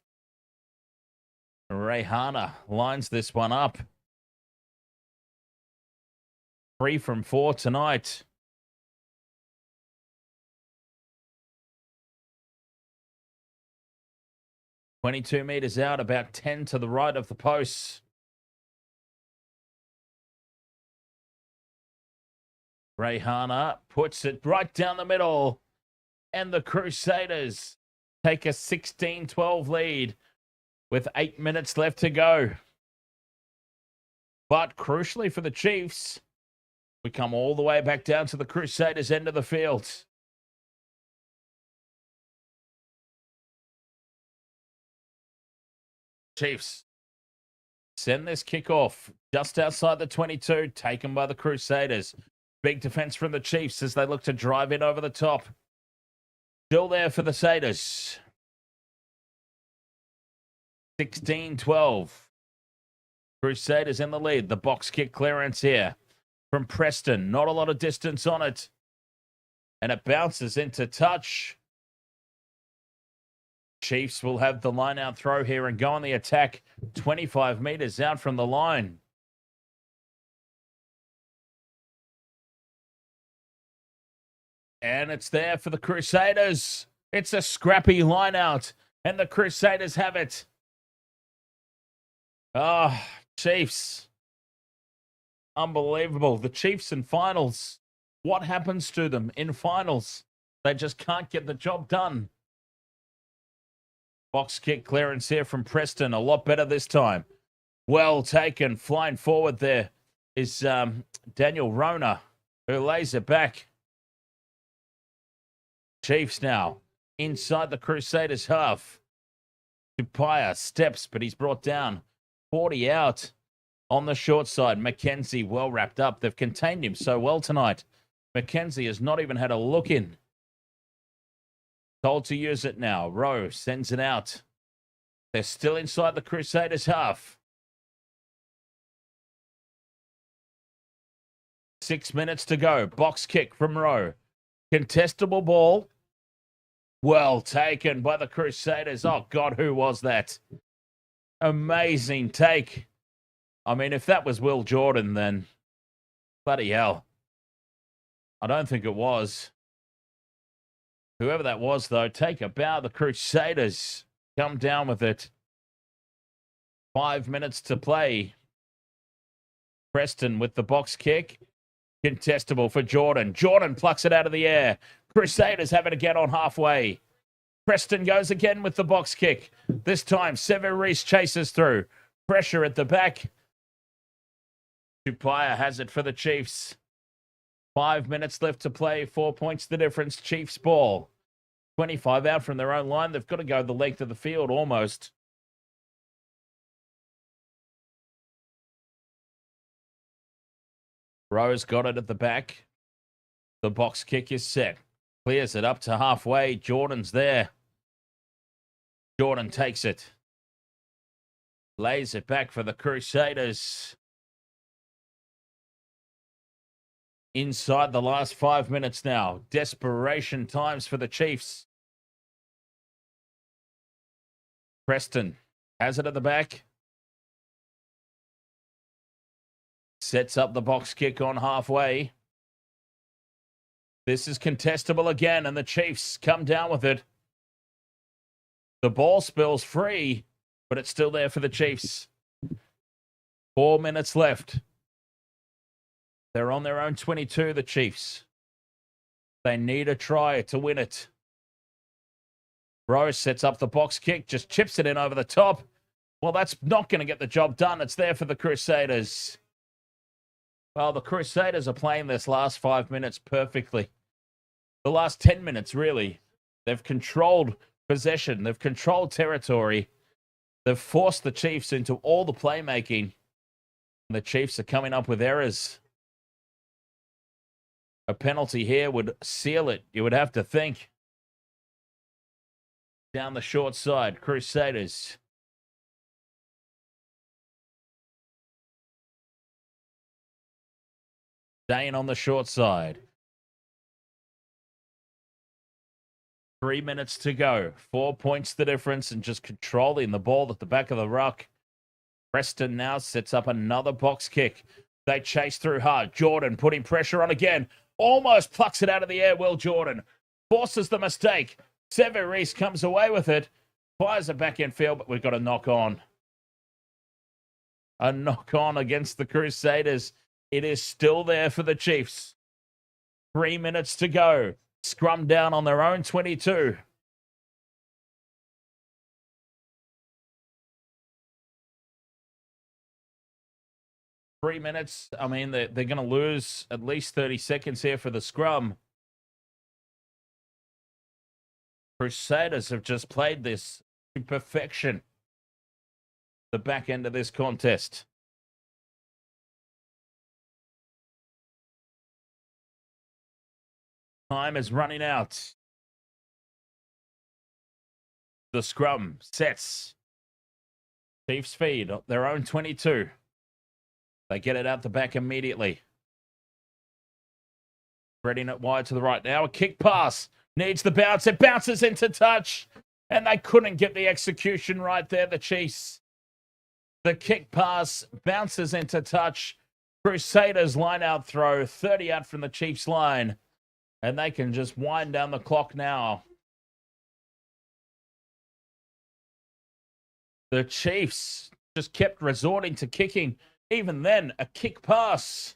Rehana lines this one up. 3 from 4 tonight. "22 meters out, about 10 to the right of the posts. Rehana puts it right down the middle. And the Crusaders take a 16-12 lead with 8 minutes left to go. But crucially for the Chiefs, we come all the way back down to the Crusaders' end of the field. Chiefs send this kickoff just outside the 22, taken by the Crusaders. Big defense from the Chiefs as they look to drive in over the top. Still there for the Crusaders. 16-12. Crusaders in the lead. The box kick clearance here from Preston. Not a lot of distance on it. And it bounces into touch. Chiefs will have the line-out throw here and go on the attack 25 meters out from the line. And it's there for the Crusaders. It's a scrappy line-out, and the Crusaders have it. Ah, Chiefs. Unbelievable. The Chiefs in finals. What happens to them in finals? They just can't get the job done. Box kick clearance here from Preston. A lot better this time. Well taken. Flying forward there is Daniel Rona, who lays it back. Chiefs now inside the Crusaders' half. Tupaya steps, but he's brought down. 40 out on the short side. Mackenzie well wrapped up. They've contained him so well tonight. Mackenzie has not even had a look in. Told to use it now. Rowe sends it out. They're still inside the Crusaders' half. 6 minutes to go. Box kick from Rowe. Contestable ball. Well taken by the Crusaders. Oh, God, who was that? Amazing take. I mean, if that was Will Jordan, then bloody hell. I don't think it was. Whoever that was, though, take a bow. The Crusaders come down with it. 5 minutes to play. Preston with the box kick. Contestable for Jordan. Jordan plucks it out of the air. Crusaders have it again on halfway. Preston goes again with the box kick. This time, Sever Reese chases through. Pressure at the back. Tupaya has it for the Chiefs. 5 minutes left to play. 4 points the difference. Chiefs ball. 25 out from their own line. They've got to go the length of the field almost. Rose got it at the back. The box kick is set. Clears it up to halfway. Jordan's there. Jordan takes it. Lays it back for the Crusaders. Inside the last 5 minutes now. Desperation times for the Chiefs. Preston has it at the back. Sets up the box kick on halfway. This is contestable again, and the Chiefs come down with it. The ball spills free, but it's still there for the Chiefs. 4 minutes left. They're on their own 22, the Chiefs. They need a try to win it. Rose sets up the box kick, just chips it in over the top. Well, that's not going to get the job done. It's there for the Crusaders. Well, the Crusaders are playing this last 5 minutes perfectly. The last 10 minutes, really. They've controlled possession. They've controlled territory. They've forced the Chiefs into all the playmaking. And the Chiefs are coming up with errors. A penalty here would seal it, you would have to think. Down the short side, Crusaders. staying on the short side. 3 minutes to go. 4 points the difference and just controlling the ball at the back of the ruck. Preston now sets up another box kick. They chase through hard. Jordan putting pressure on again. Almost plucks it out of the air. Will Jordan forces the mistake. Severis comes away with it. Fires it back in field, but we've got a knock on. A knock on against the Crusaders. It is still there for the Chiefs. 3 minutes to go. Scrum down on their own 22. Three minutes. I mean, they're going to lose at least 30 seconds here for the scrum. Crusaders have just played this to perfection. The back end of this contest. Time is running out. The scrum sets. Chiefs feed their own 22. They get it out the back immediately. Spreading it wide to the right now. A kick pass. Needs the bounce. It bounces into touch. And they couldn't get the execution right there, the Chiefs. The kick pass bounces into touch. Crusaders line out throw. 30 out from the Chiefs line. And they can just wind down the clock now. The Chiefs just kept resorting to kicking. Even then, a kick pass.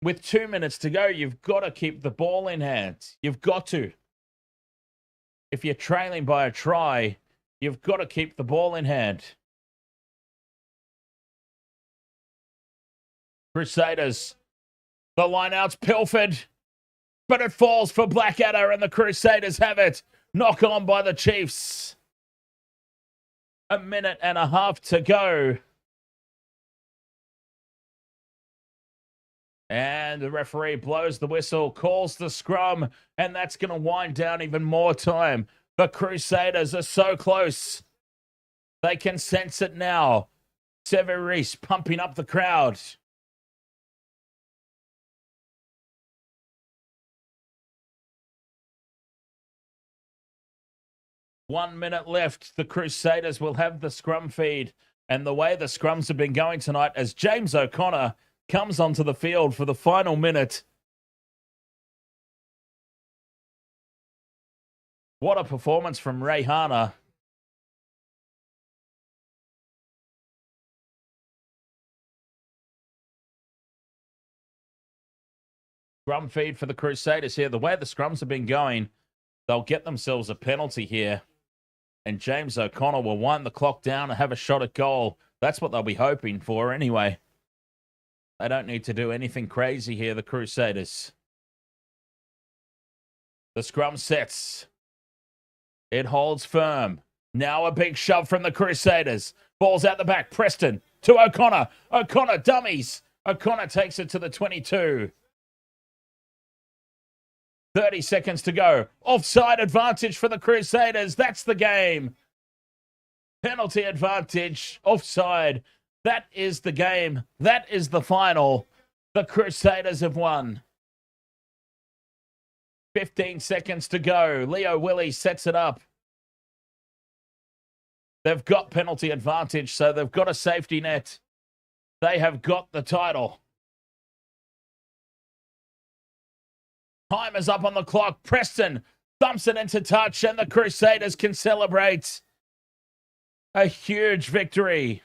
With 2 minutes to go, you've got to keep the ball in hand. You've got to. If you're trailing by a try, you've got to keep the ball in hand. Crusaders. The lineout's pilfered. But it falls for Blackadder and the Crusaders have it. Knock on by the Chiefs. 1.5 minutes to go. And the referee blows the whistle, calls the scrum, and that's going to wind down even more time. The Crusaders are so close. They can sense it now. Severis pumping up the crowd. One minute left. The Crusaders will have the scrum feed. And the way the scrums have been going tonight as James O'Connor comes onto the field for the final minute. What a performance from Rayhana. Scrum feed for the Crusaders here. The way the scrums have been going, they'll get themselves a penalty here. And James O'Connor will wind the clock down and have a shot at goal. That's what they'll be hoping for anyway. They don't need to do anything crazy here, the Crusaders. The scrum sets. It holds firm. Now a big shove from the Crusaders. Ball's out the back. Preston to O'Connor. O'Connor dummies. O'Connor takes it to the 22. 30 seconds to go. Offside advantage for the Crusaders. That's the game. Penalty advantage. Offside. That is the game. That is the final. The Crusaders have won. 15 seconds to go. Leo Willie sets it up. They've got penalty advantage, so they've got a safety net. They have got the title. Time is up on the clock. Preston thumps it into touch, and the Crusaders can celebrate. A huge victory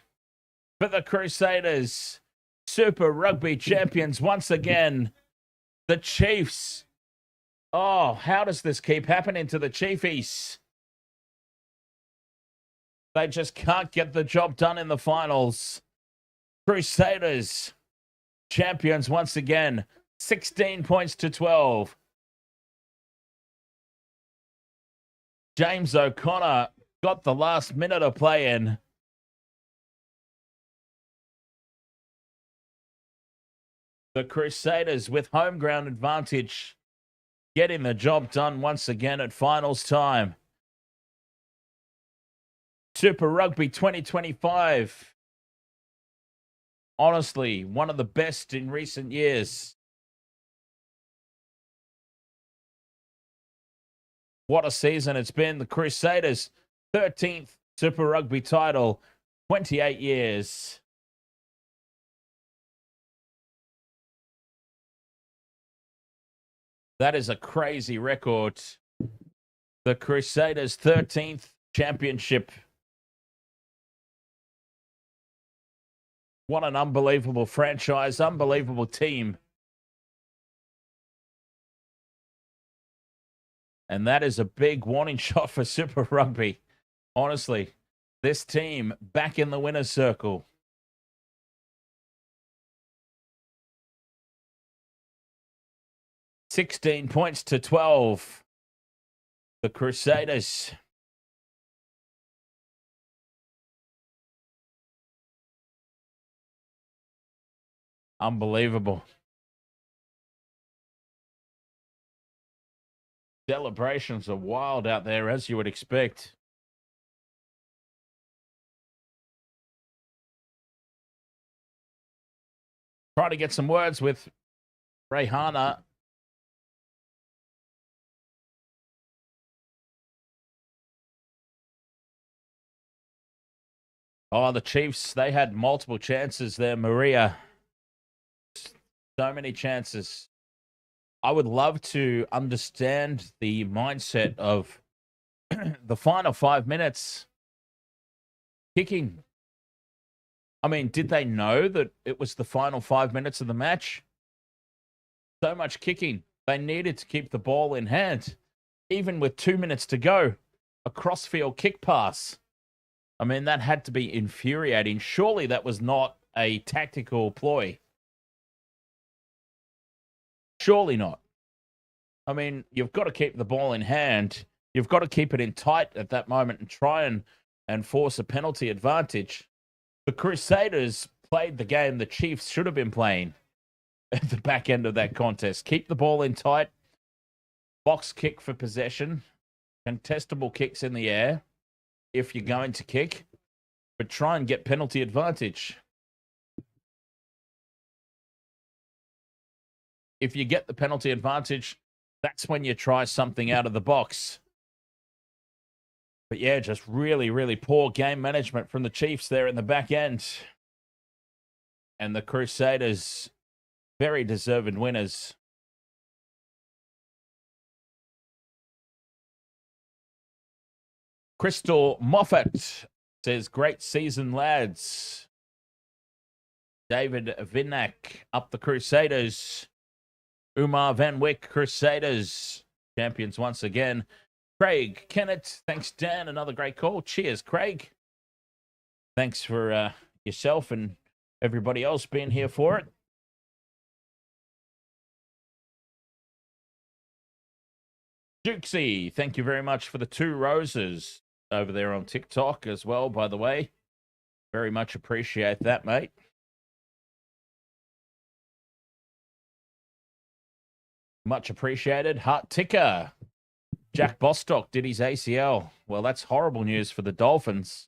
for the Crusaders. Super Rugby champions once again. The Chiefs. Oh, how does this keep happening to the Chiefies? They just can't get the job done in the finals. Crusaders champions once again. 16 points to 12. James O'Connor got the last minute of play in. The Crusaders with home ground advantage getting the job done once again at finals time. Super Rugby 2025 Honestly, one of the best in recent years. What a season it's been. The Crusaders, 13th Super Rugby title, 28 years. That is a crazy record. The Crusaders' 13th championship. What an unbelievable franchise, unbelievable team. And that is a big warning shot for Super Rugby. Honestly, this team back in the winner's circle. $16 points to 12. The Crusaders. Unbelievable. Celebrations are wild out there, as you would expect. Try to get some words with Rayhana. Oh, the Chiefs, they had multiple chances there, Maria. So many chances. I would love to understand the mindset of the final 5 minutes kicking. I mean, did they know that it was the final 5 minutes of the match? So much kicking. They needed to keep the ball in hand. Even with 2 minutes to go, a crossfield kick pass. I mean, that had to be infuriating. Surely that was not a tactical ploy. Surely not. I mean, you've got to keep the ball in hand. You've got to keep it in tight at that moment and try and force a penalty advantage. The Crusaders played the game the Chiefs should have been playing at the back end of that contest. Keep the ball in tight. Box kick for possession. Contestable kicks in the air if you're going to kick. But try and get penalty advantage. If you get the penalty advantage, that's when you try something out of the box. But yeah, just really, really poor game management from the Chiefs there in the back end. And the Crusaders, very deserved winners. Crystal Moffat says, great season, lads. David Vinak, up the Crusaders. Umar Van Wyck, Crusaders, champions once again. Craig Kennett, thanks, Dan. Another great call. Cheers, Craig. Thanks for yourself and everybody else being here for it. Dukesy, thank you very much for the 2 roses over there on TikTok as well, by the way. Very much appreciate that, mate. Much appreciated. Heart ticker. Jack Bostock did his ACL. Well, that's horrible news for the Dolphins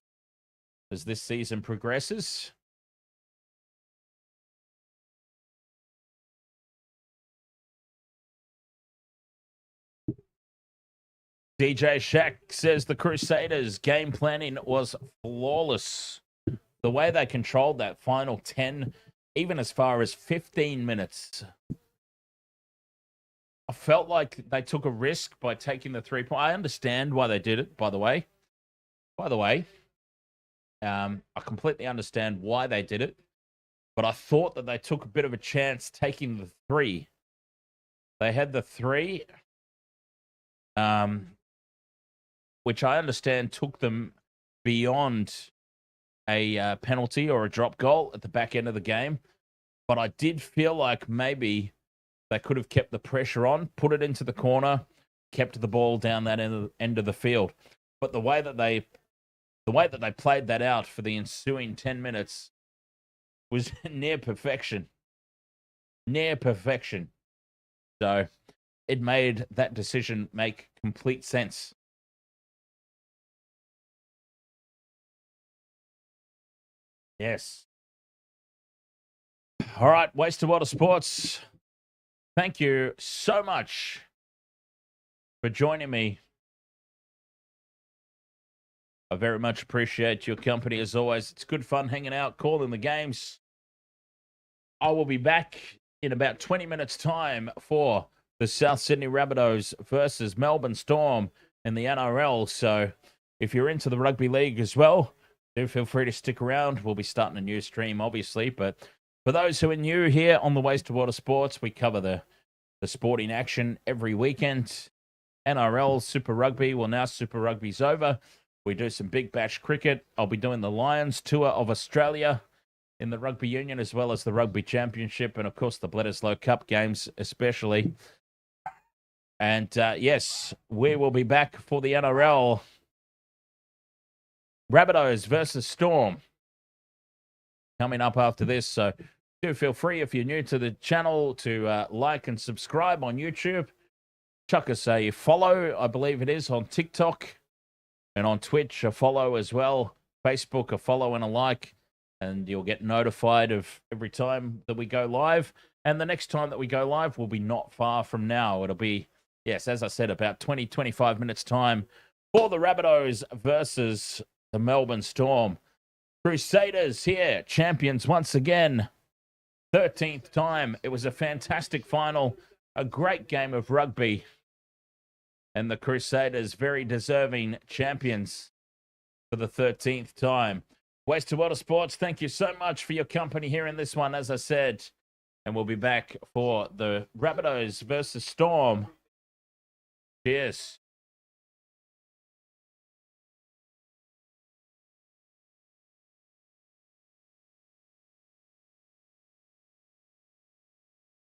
as this season progresses. DJ Shack says the Crusaders' game planning was flawless. The way they controlled that final 10, even as far as 15 minutes. I felt like they took a risk by taking the 3-point. I understand why they did it, by the way. I completely understand why they did it. But I thought that they took a bit of a chance taking the 3. They had the 3, which I understand took them beyond a penalty or a drop goal at the back end of the game. But I did feel like maybe they could have kept the pressure on, put it into the corner, kept the ball down that end of the field. But the way that they played that out for the ensuing 10 minutes was near perfection. Near perfection. So it made that decision make complete sense. Yes. All right, Waste of Water Sports. Thank you so much for joining me. I very much appreciate your company as always. It's good fun hanging out, calling the games. I will be back in about 20 minutes' time for the South Sydney Rabbitohs versus Melbourne Storm in the NRL. So if you're into the rugby league as well, do feel free to stick around. We'll be starting a new stream, obviously. But for those who are new here on the Waste of Water Sports, we cover the sporting action every weekend. NRL, Super Rugby. Well, now Super Rugby's over. We do some big bash cricket. I'll be doing the Lions tour of Australia in the Rugby Union, as well as the Rugby Championship, and of course the Bledisloe Cup games especially. And yes, we will be back for the NRL. Rabbitohs versus Storm coming up after this. So do feel free, if you're new to the channel, to like and subscribe on YouTube. Chuck us a follow, I believe it is, on TikTok. And on Twitch, a follow as well. Facebook, a follow and a like. And you'll get notified of every time that we go live. And the next time that we go live will be not far from now. It'll be, yes, as I said, about 20, 25 minutes time for the Rabbitohs versus the Melbourne Storm. Crusaders here, champions once again. 13th time. It was a fantastic final. A great game of rugby. And the Crusaders, very deserving champions for the 13th time. Waste of Water Sports, thank you so much for your company here in this one, as I said. And we'll be back for the Rabbitohs versus Storm. Cheers.